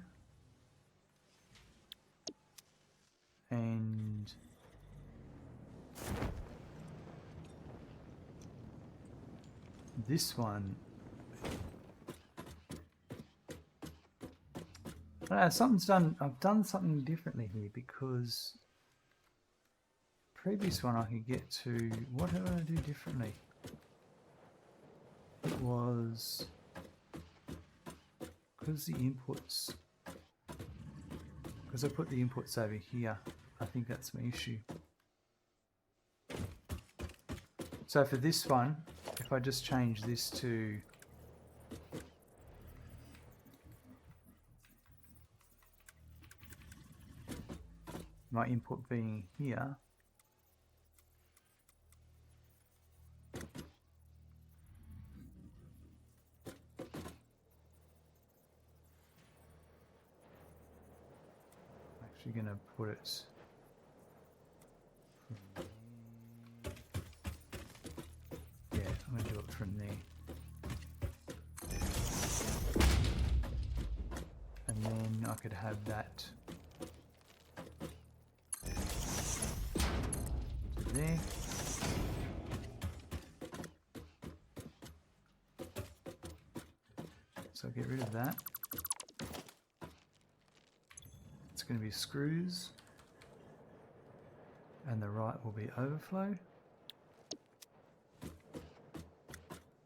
[SPEAKER 1] And this one, something's done. I've done something differently here because previous one I could get to. What did I do differently? It was because the inputs. Because I put the inputs over here. I think that's my issue. So for this one, if I just change this to my input being here, I'm actually going to put it I'm going to do it from there. And then I could have that to there. So I'll get rid of that. It's going to be screws. And the right will be overflow.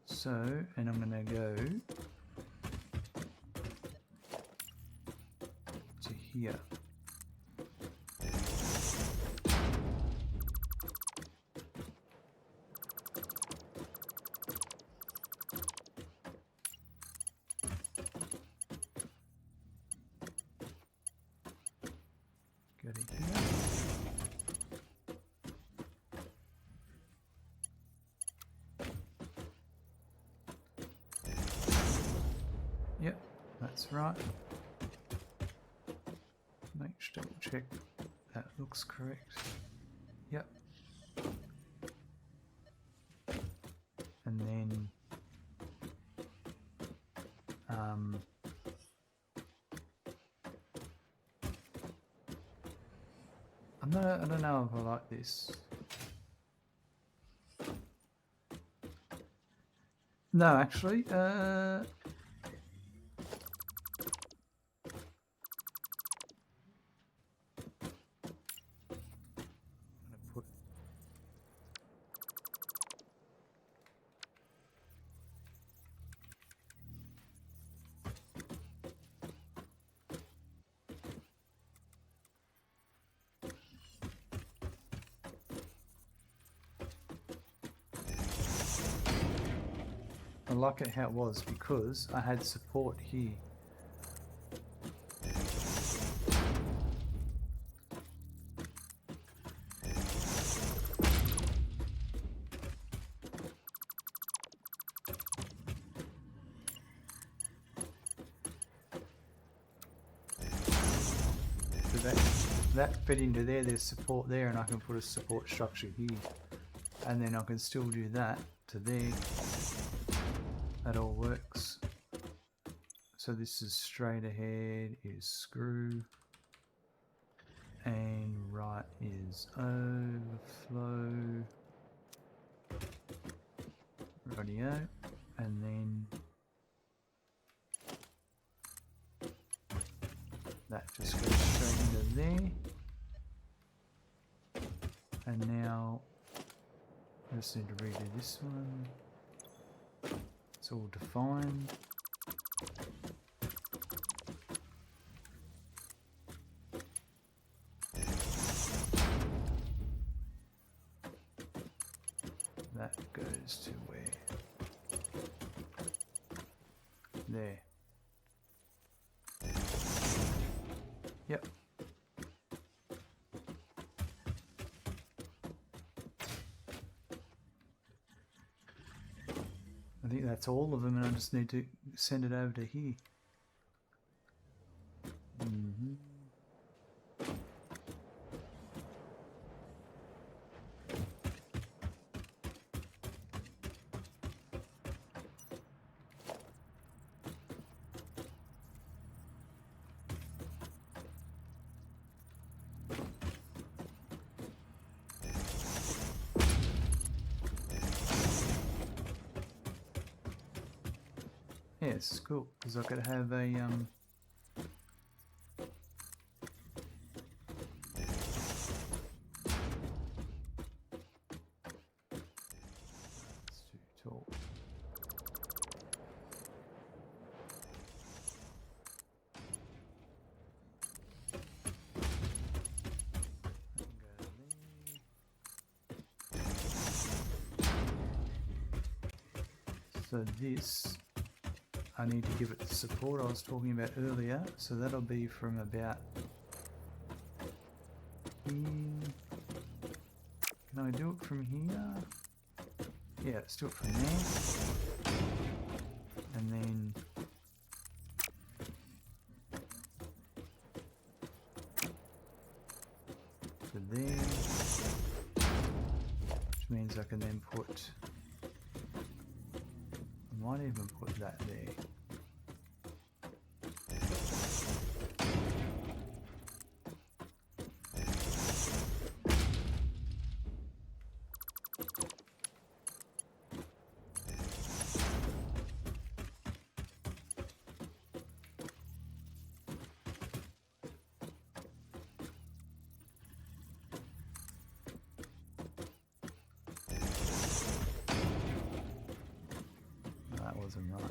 [SPEAKER 1] So, and I'm going to go to here. Go to here. Yep, that's right. Double check that looks correct. Yep. And then I don't know if I like this. No, actually, I like it how it was because I had support here. that fit into there, there's support there, and I can put a support structure here. And then I can still do that to there. That all works. So this is straight ahead is screw. And right is overflow. Rightio. And then that just goes straight into there. And now I just need to redo this one. It's all defined. That goes to where? There. Yep. I think that's all of them, and I just need to send it over to here. Yeah, this is cool because I've got to have a it's too tall. So this, I need to give it the support I was talking about earlier, so that'll be from about here. Can I do it from here? Yeah, let's do it from there. And then to there, which means I can then put, I might even put that there. That wasn't right.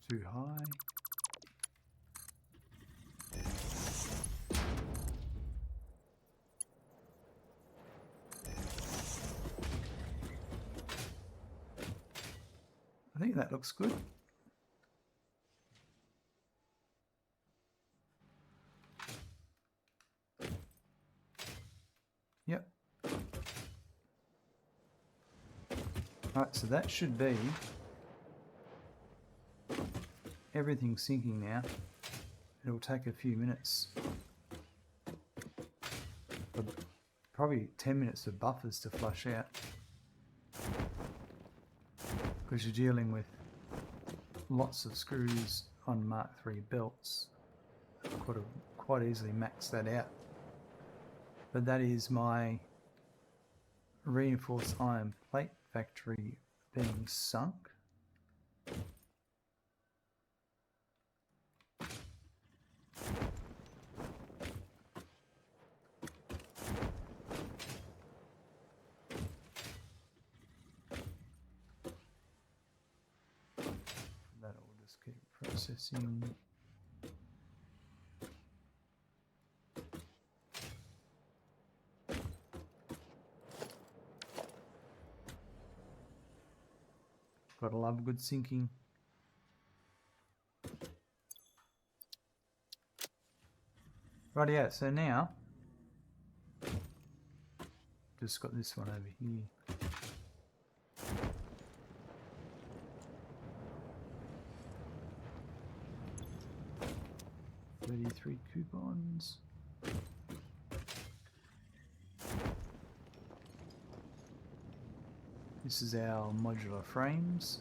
[SPEAKER 1] Too high. I think that looks good. Yep. Alright, so that should be everything syncing now. It'll take a few minutes. But probably 10 minutes of buffers to flush out. Because you're dealing with lots of screws on Mark III belts. Could have quite easily maxed that out. But that is my reinforced iron plate factory being sunk. That'll just keep processing. Gotta love good sinking. Rightio, so now just got this one over here. $33 coupons. This is our modular frames.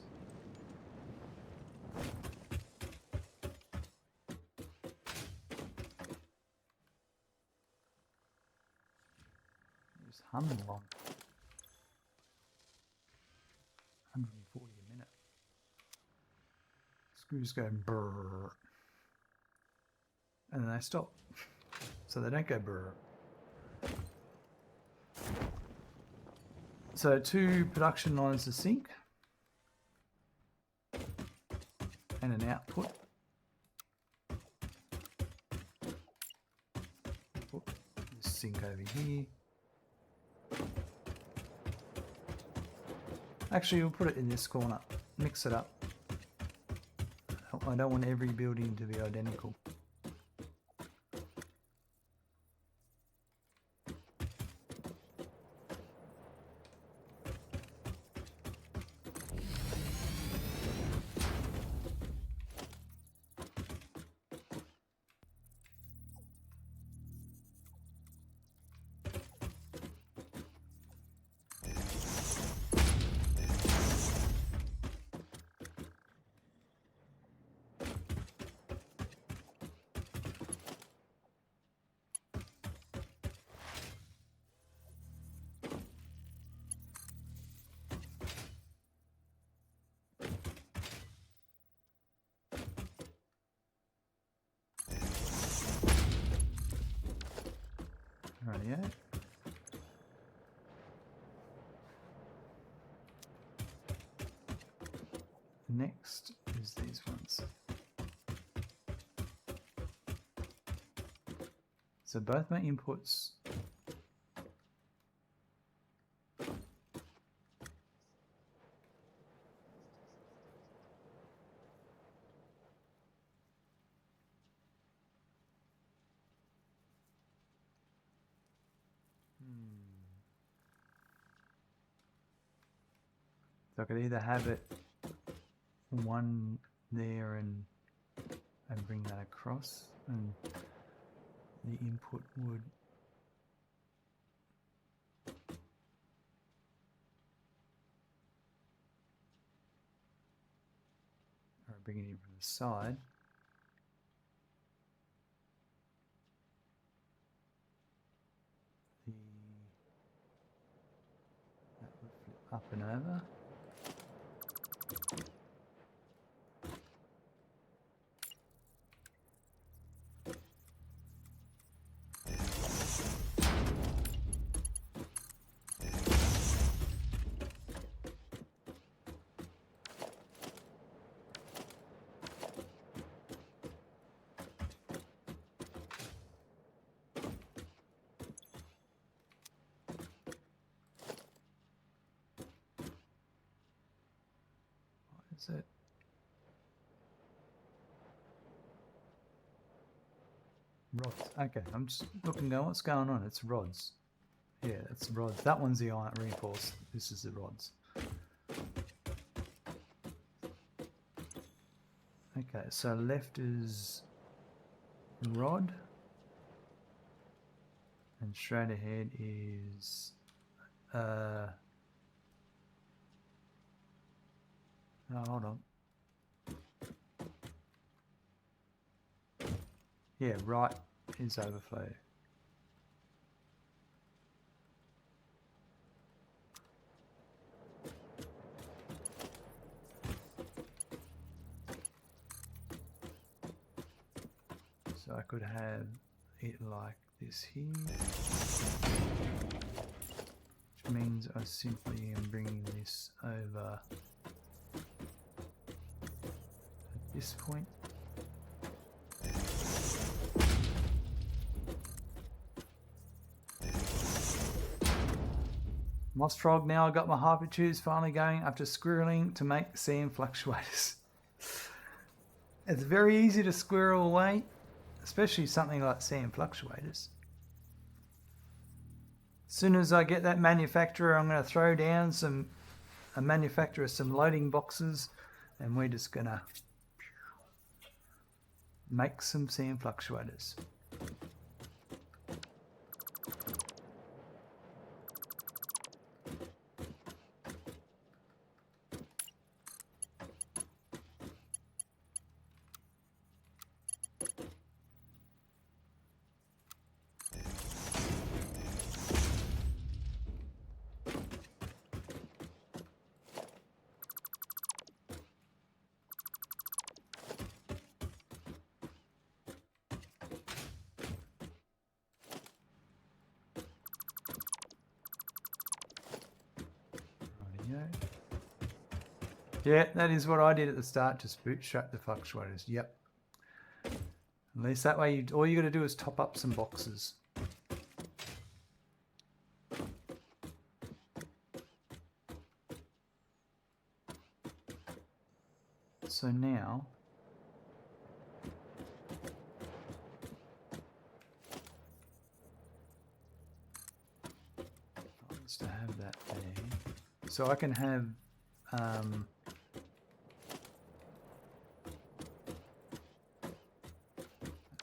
[SPEAKER 1] Just humming along. 140 a minute. Screws go brrr. And then they stop. So they don't go brrr. So 2 production lines to sink and an output. Put this sink over here. Actually, we'll put it in this corner. Mix it up. I don't want every building to be identical. Rightio. Next is these ones. So both my inputs so I could either have it one there and bring that across, and the input would or bring it in from the side. That would flip up and over. What is it? Rods. Okay, I'm just looking down. What's going on? It's rods. Yeah, it's rods. That one's the iron reinforced. This is the rods. Okay, so left is rod, and straight ahead is oh, hold on. Yeah, right is overflow. So I could have it like this here, which means I simply am bringing this over at this point. Moss frog, now I got my hyper tubes finally going after squirreling to make sand fluctuators. It's very easy to squirrel away, especially something like sand fluctuators. As soon as I get that manufacturer, I'm going to throw down a manufacturer some loading boxes, and we're just going to make some sand fluctuators. Yeah, that is what I did at the start, just bootstrap the fluctuators. Yep. At least that way, all you got to do is top up some boxes. So now, to have that there, so I can have that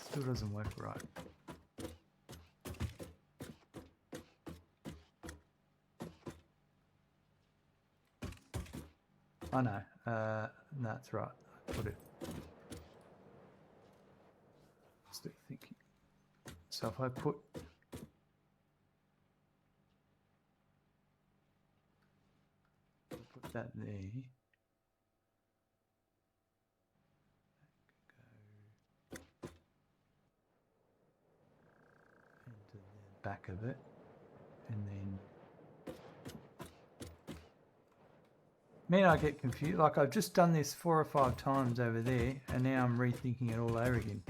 [SPEAKER 1] still doesn't work right. Oh no, that's right. I put it. Still thinking. So if I put that there, go into the back of it, and then I get confused. Like I've just done this 4 or 5 times over there, and now I'm rethinking it all over again.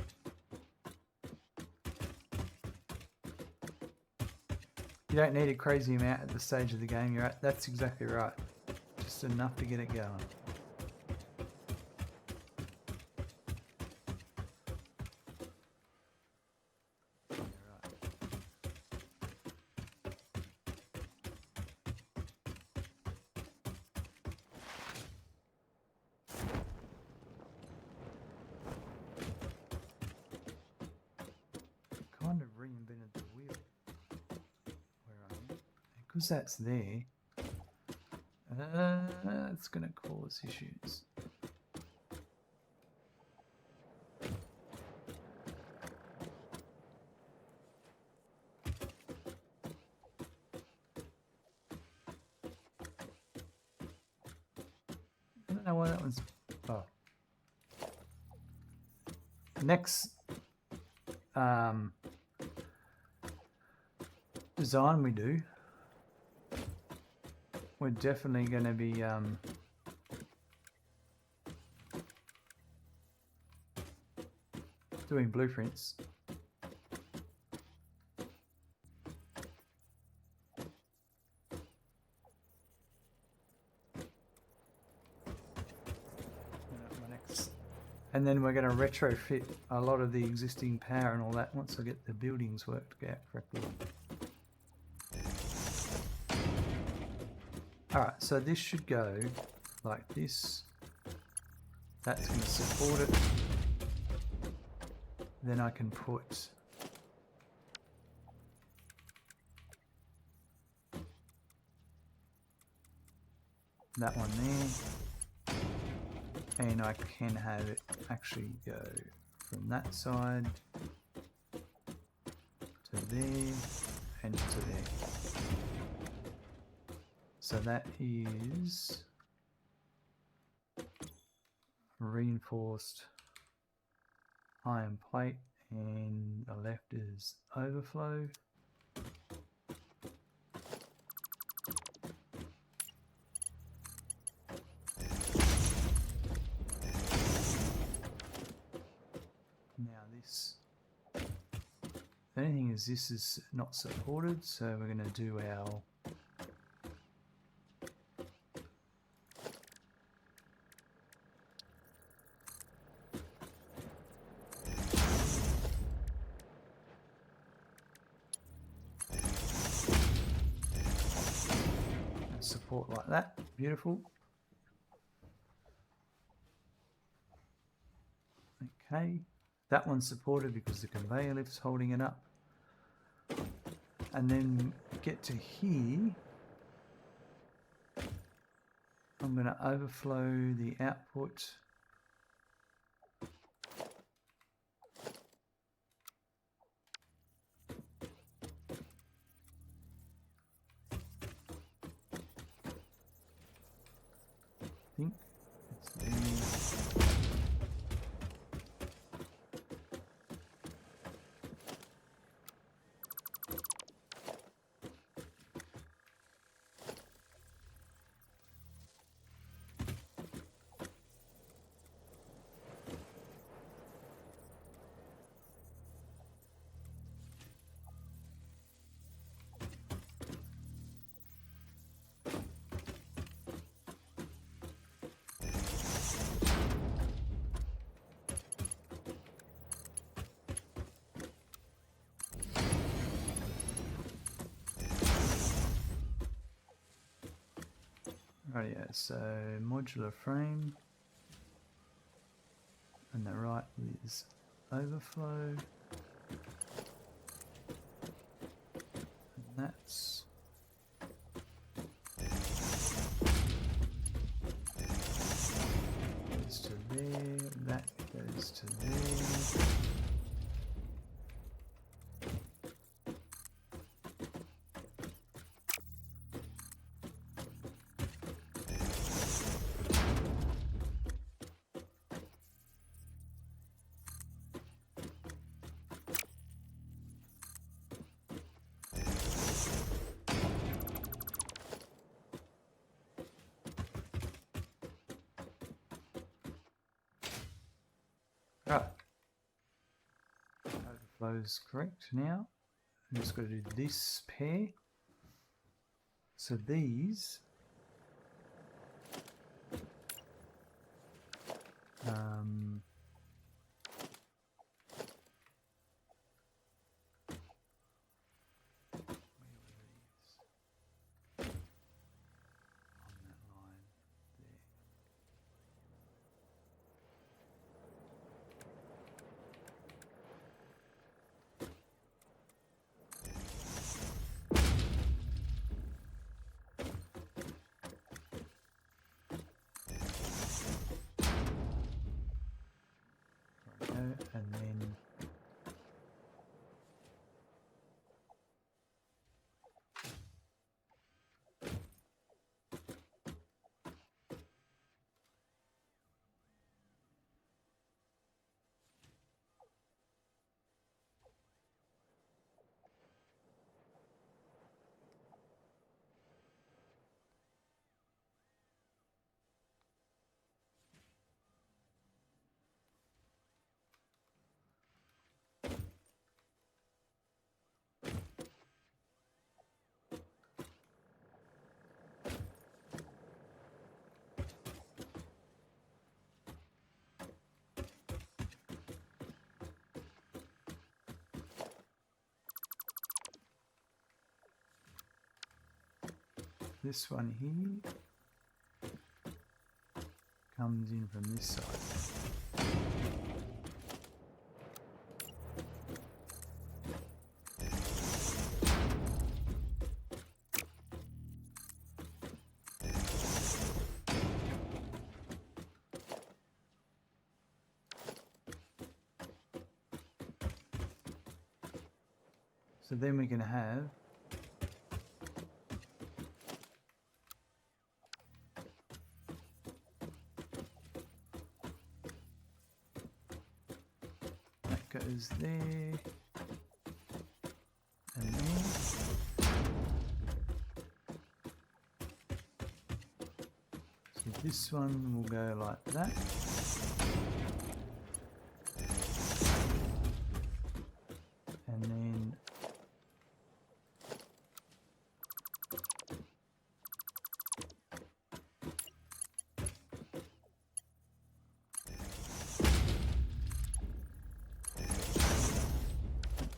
[SPEAKER 1] You don't need a crazy amount at the stage of the game you're at. That's exactly right. Just enough to get it going. Kind of reinvented the wheel where I am. Because that's there, it's going to cause issues. I don't know why that one's... Oh. Next design we do, we're definitely going to be doing blueprints. And then we're going to retrofit a lot of the existing power and all that once I get the buildings worked out correctly. Alright, so this should go like this. That's going to support it. Then I can put that one there. And I can have it actually go from that side to there and to there. So that is reinforced iron plate, and the left is overflow. Now this, the only thing is this is not supported, so we're going to do our support like that. Beautiful. Okay, that one's supported because the conveyor lift's holding it up. And then get to here. I'm going to overflow the output. I think it's there. Rightio, so modular frame, and the right is overflow, and that's goes to there, that goes to there. Right, overflow's correct now. I'm just going to do this pair. So these and then this one here comes in from this side. So then we're going to have that goes there and there. So this one will go like that. And then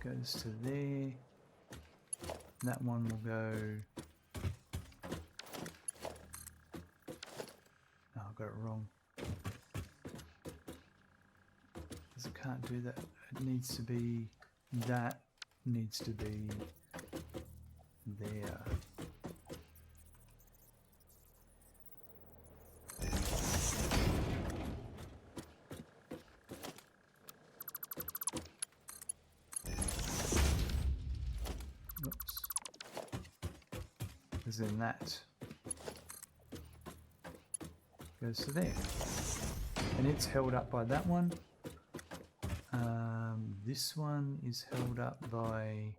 [SPEAKER 1] goes to there. That one will go got it wrong. Because it can't do that. It needs to be, that needs to be there. Oops. Because then that goes to there. And it's held up by that one. This one is held up by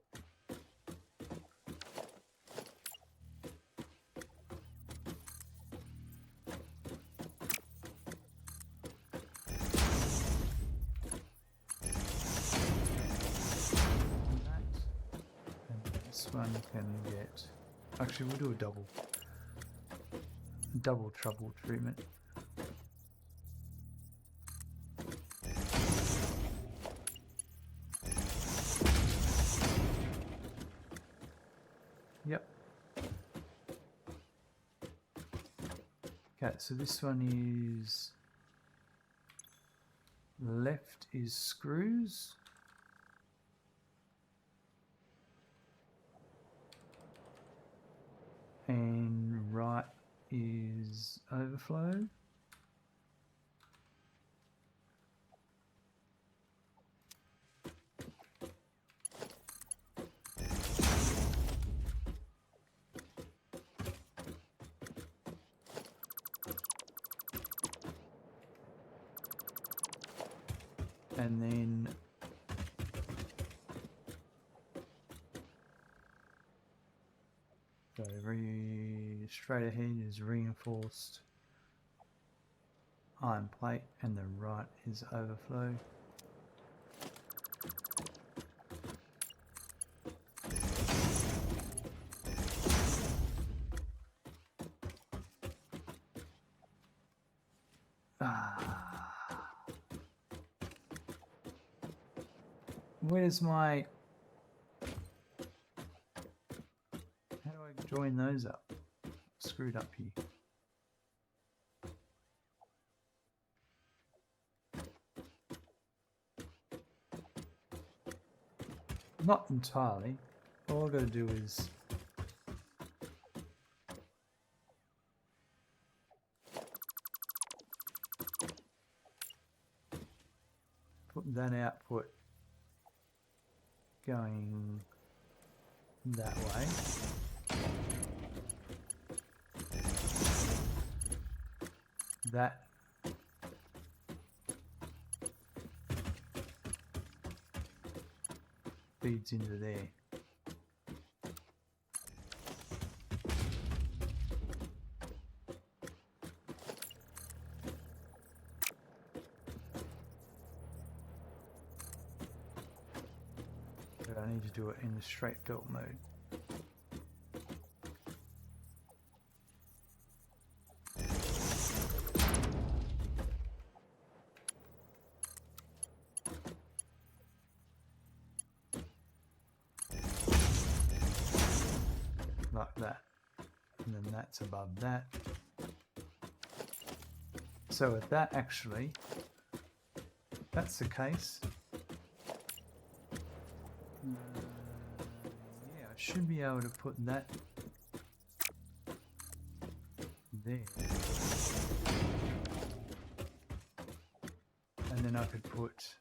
[SPEAKER 1] that. And this one can get... Actually, we'll do a double trouble treatment. Yep. Okay, so this one is left is screws. And right is overflow. And then so straight ahead is reinforced iron plate, and the right is overflow. Where's my... How do I join those up? Screwed up here. Not entirely. All I've got to do is put that output going that way. That feeds into there. But I need to do it in the straight belt mode. Like that, and then that's above that. So with that, actually, that's the case. Yeah, I should be able to put that there, and then I could put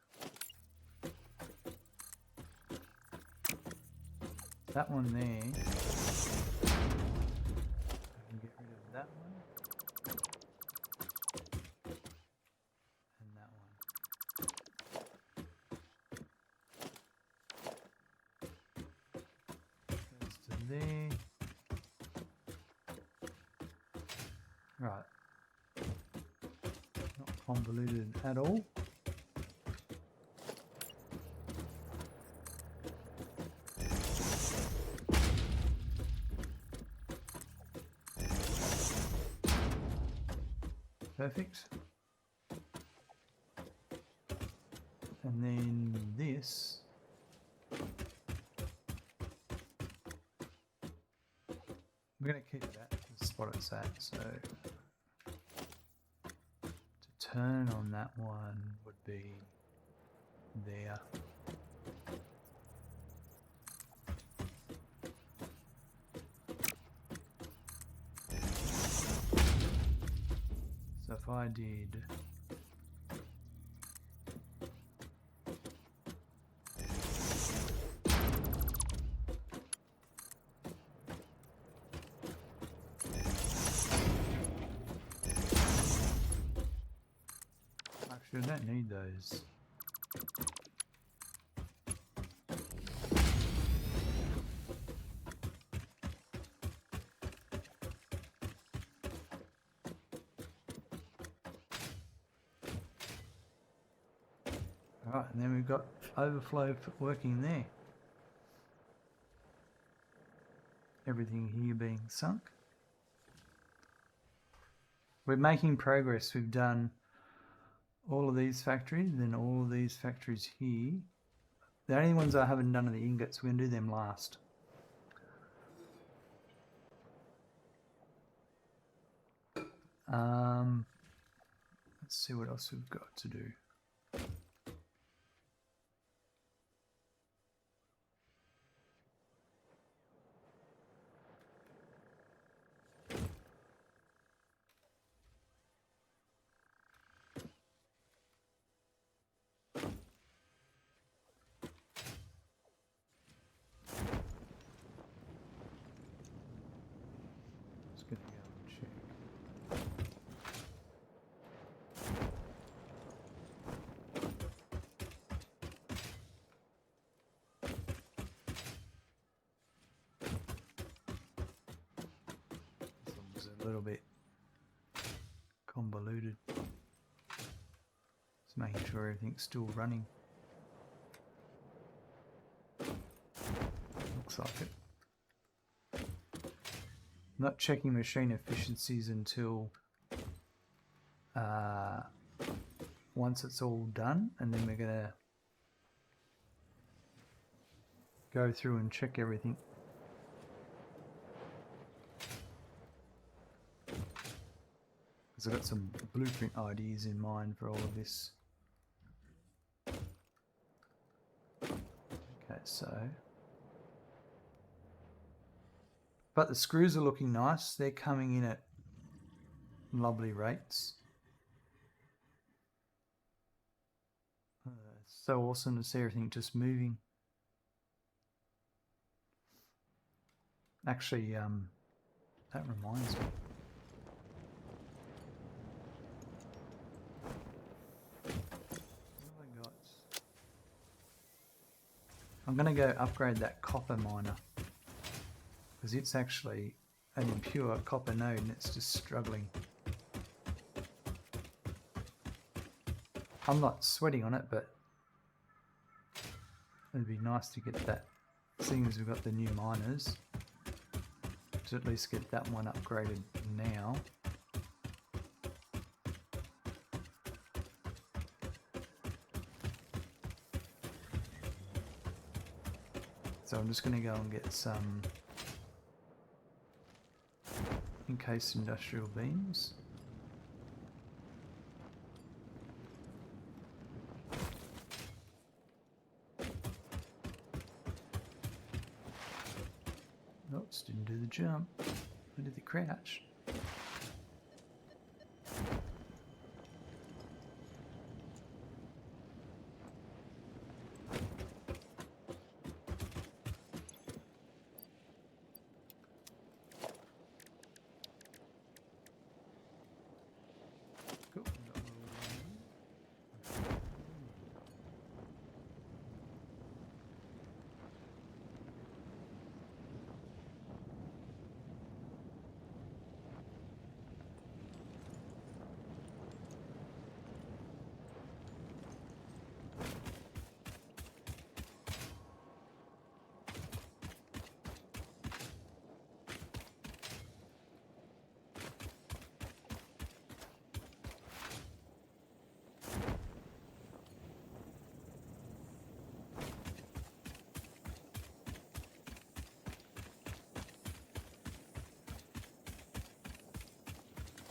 [SPEAKER 1] that one there. I can get rid of that one and that one. Goes to there. Right. Not convoluted at all. Perfect. And then this we're going to keep that the spot it's at, so turn on that one would be there. So if I did actually, I don't need those. Alright, and then we've got overflow working there. Everything here being sunk. We're making progress. We've done all of these factories, then all of these factories here. The only ones I haven't done are the ingots. We're going to do them last. Let's see what else we've got to do. Just going to go and check. This one's a little bit convoluted. Just making sure everything's still running. Looks like it. Not checking machine efficiencies until once it's all done, and then we're gonna go through and check everything. Because I've got some blueprint ideas in mind for all of this. Okay, so... But the screws are looking nice. They're coming in at lovely rates. It's so awesome to see everything just moving. Actually, that reminds me. What have I got? I'm going to go upgrade that copper miner. Because it's actually an impure copper node and it's just struggling. I'm not sweating on it, but it'd be nice to get that, seeing as we've got the new miners, to at least get that one upgraded now. So I'm just going to go and get some encased industrial beams. Oops, didn't do the jump. I did the crouch. Cool.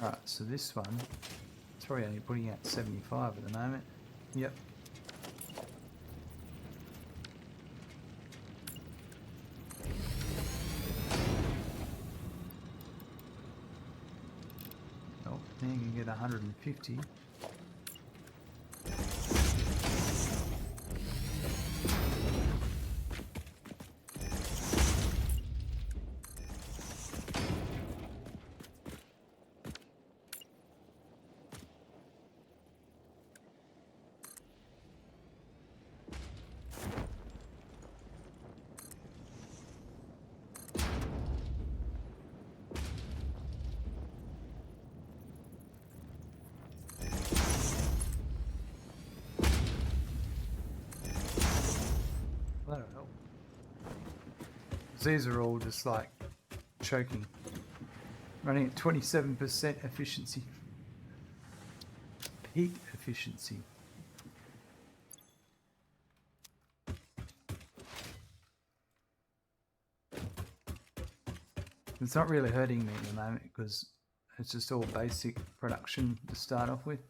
[SPEAKER 1] Alright, so this one, it's probably only putting out 75 at the moment. Yep. Oh, now you can get 150. That'll help. These are all just like choking. Running at 27% efficiency. Peak efficiency. It's not really hurting me at the moment because it's just all basic production to start off with.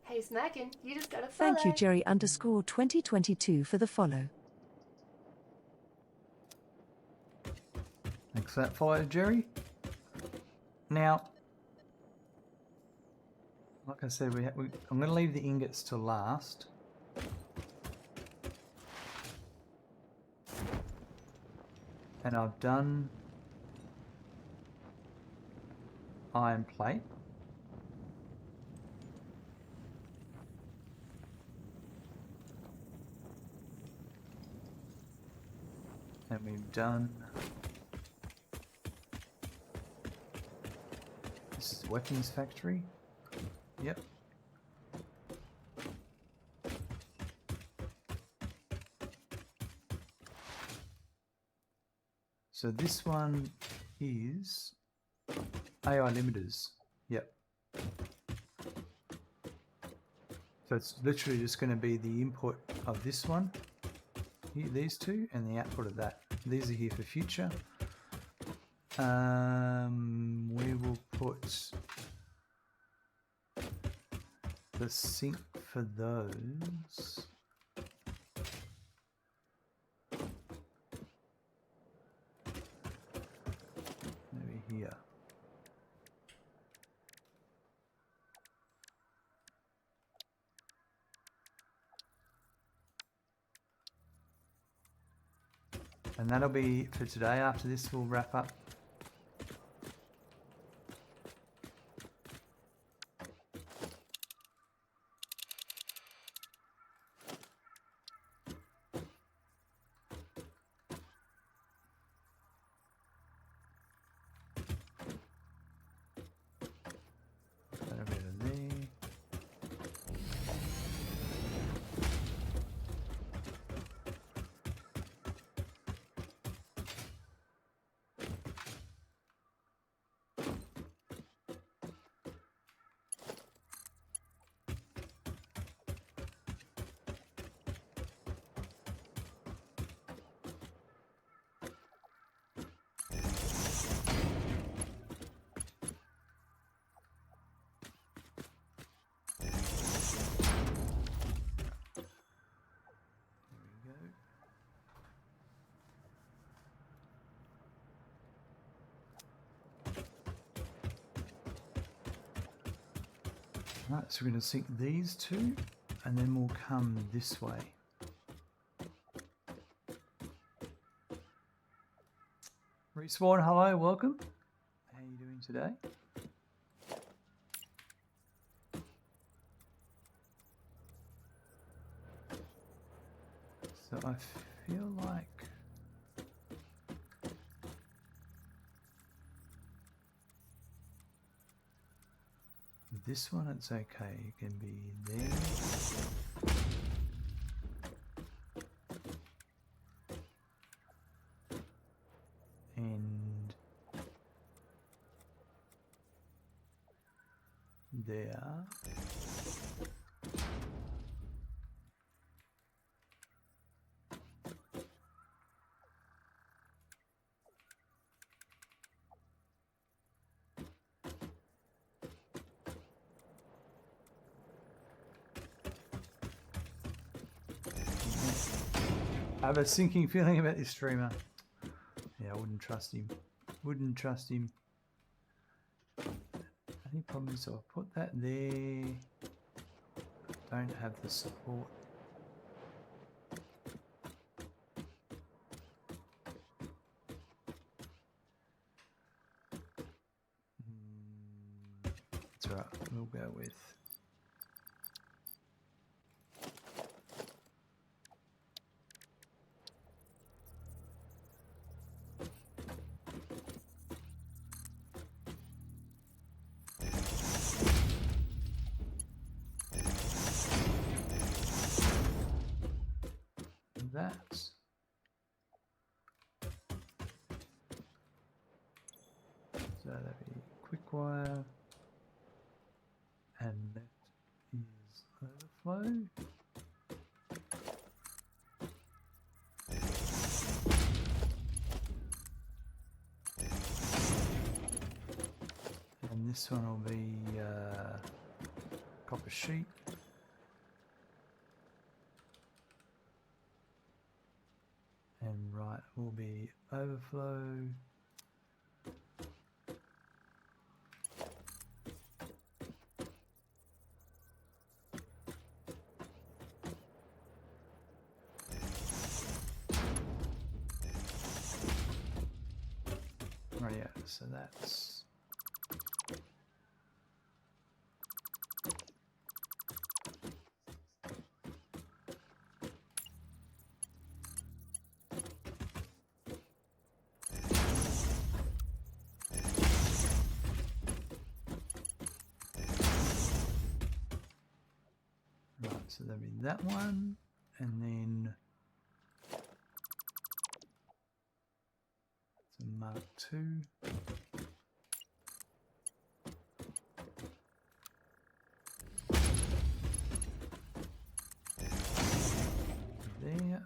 [SPEAKER 2] Hey Smackin', you just got a follow.
[SPEAKER 3] Thank you, Jerry_2022 for the follow.
[SPEAKER 1] Thanks for that follow, Jerry. Now, like I said, I'm going to leave the ingots to last. And I've done iron plate. And we've done... This is weapons factory. Yep. So this one is AI limiters. Yep. So it's literally just going to be the input of this one, here, these two, and the output of that. These are here for future. We will put the sink for those. Maybe here. And that'll be for today. After this, we'll wrap up. That'll be there. Right, so we're going to sync these two, and then we'll come this way. Respawn, hello, welcome. How are you doing today? So I feel like This one, it's okay. It can be there. And there. I have a sinking feeling about this streamer. Yeah, I wouldn't trust him. Wouldn't trust him. Only problem is I'll put that there. Don't have the support. That's right, we'll go with that. So that'd be quick wire, and that is overflow. And this one will be copper sheet. And right will be overflow. Right, yeah, so that's right, so that'll be that one, and then it's a Mark II. There.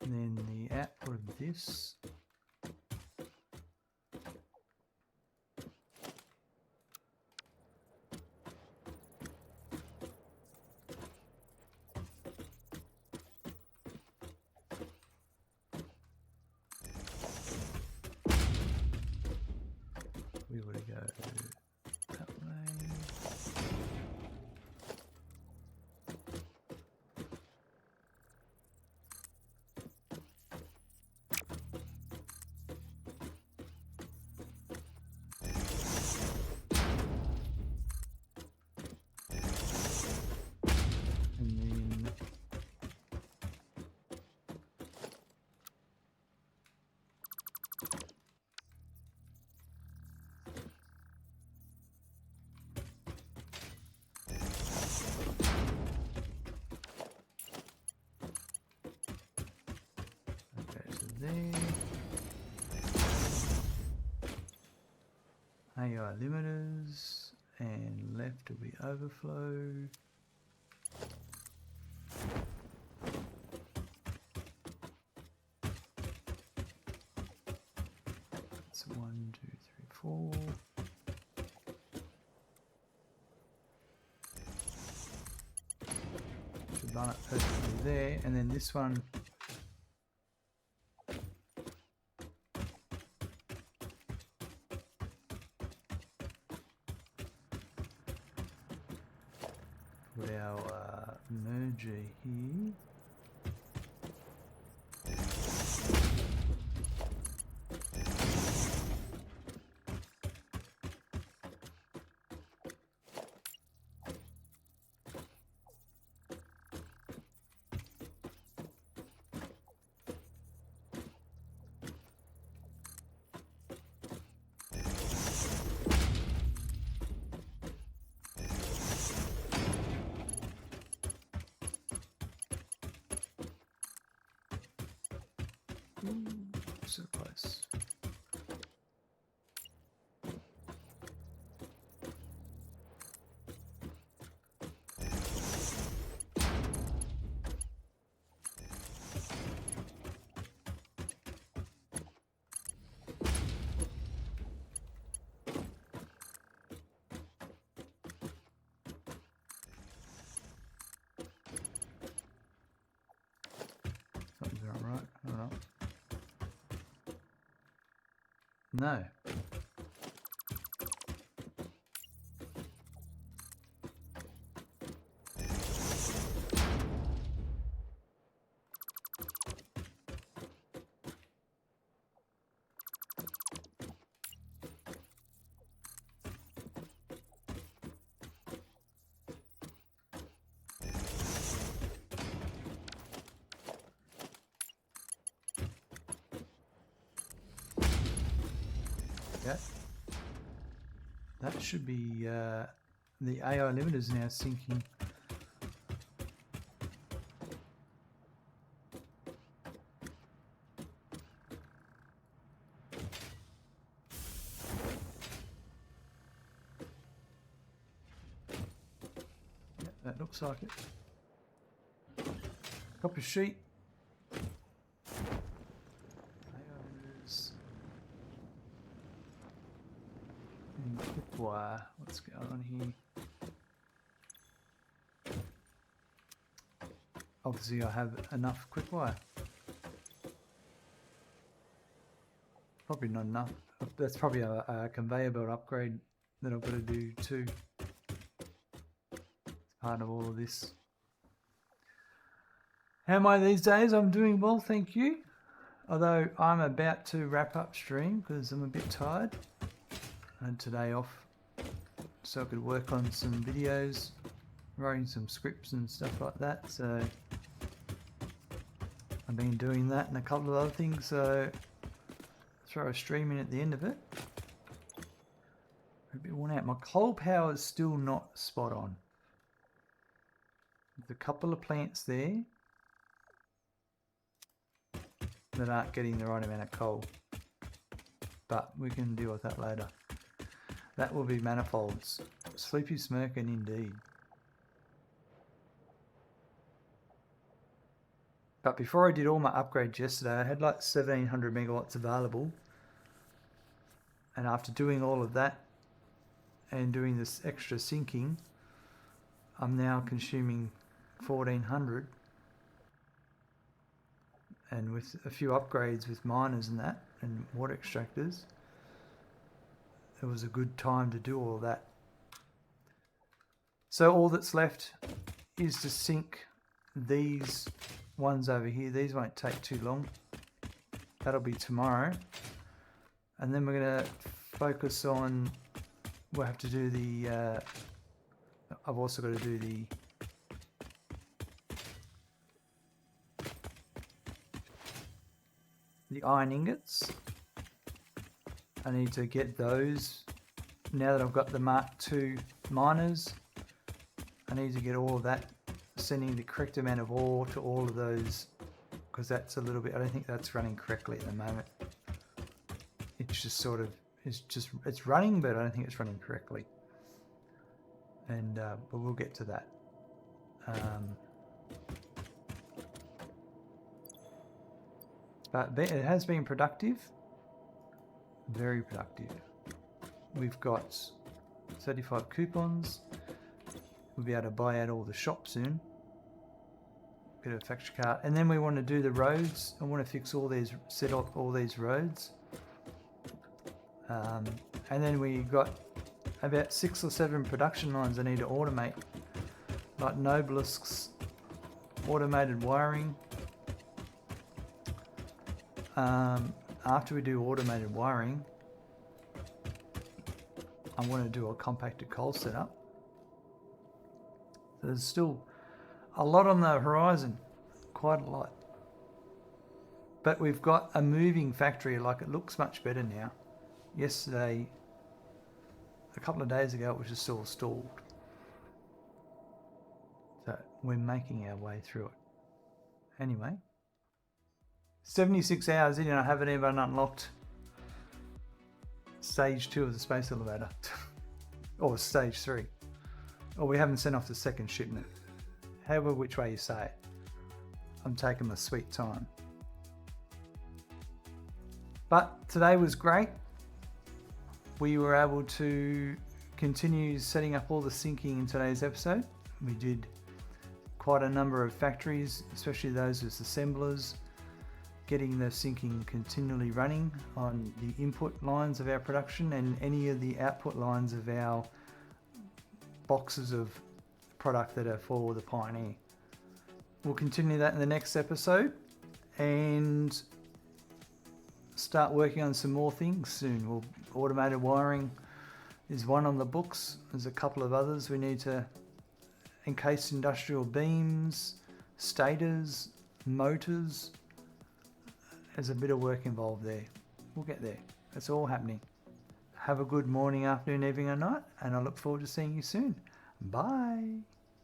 [SPEAKER 1] And then the output of this we would go that way. And then okay, so there. AI limiters, and left will be overflow. That's 1, 2, 3, 4. Should run it perfectly there, and then this one. Put our merger here. So close. Something's not right. I don't know. No. Okay. That should be the AI limiter is now syncing. Yep, that looks like it. Copy sheet. AI limiters. And clip wire. What's going on here? Obviously I have enough quick wire. Probably not enough. That's probably a conveyor belt upgrade that I've got to do too. It's part of all of this. How am I these days? I'm doing well, thank you. Although I'm about to wrap up stream because I'm a bit tired. I had today off so I could work on some videos, writing some scripts and stuff like that. So I've been doing that and a couple of other things. So throw a stream in at the end of it. A bit worn out. My coal power is still not spot on. There's a couple of plants there that aren't getting the right amount of coal, but we can deal with that later. That will be manifolds. Sleepy smirking indeed. But before I did all my upgrades yesterday, I had like 1700 megawatts available, and after doing all of that and doing this extra syncing, I'm now consuming 1400. And with a few upgrades with miners and that, and water extractors, it was a good time to do all of that. So all that's left is to sync these ones over here. These won't take too long. That'll be tomorrow. And then we're going to focus on, we'll have to do the, I've also got to do the iron ingots. I need to get those. Now that I've got the Mark II miners, I need to get all of that, sending the correct amount of ore to all of those, because that's a little bit, I don't think that's running correctly at the moment. It's just sort of, it's running, but I don't think it's running correctly. And but we'll get to that. But it has been productive, very productive. We've got 35 coupons. We'll be able to buy out all the shops soon. Get a factory cart, and then we want to do the roads. I want to fix all these, set up all these roads. And then we got about 6 or 7 production lines I need to automate, like Nobelisks, automated wiring. After we do automated wiring, I want to do a compacted coal setup. So there's still a lot on the horizon, quite a lot. But we've got a moving factory, like it looks much better now. Yesterday, a couple of days ago, it was just all stalled. So we're making our way through it. Anyway, 76 hours in and I haven't even unlocked stage 2 of the space elevator. Or stage 3. Or we haven't sent off the second shipment. However which way you say it. I'm taking my sweet time. But today was great. We were able to continue setting up all the syncing in today's episode. We did quite a number of factories, especially those as assemblers, getting the syncing continually running on the input lines of our production and any of the output lines of our boxes of product that are for the Pioneer. We'll continue that in the next episode and start working on some more things soon. Automated wiring is one on the books. There's a couple of others. We need to encase industrial beams, stators, motors. There's a bit of work involved there. We'll get there. It's all happening. Have a good morning, afternoon, evening or night, and I look forward to seeing you soon. Bye.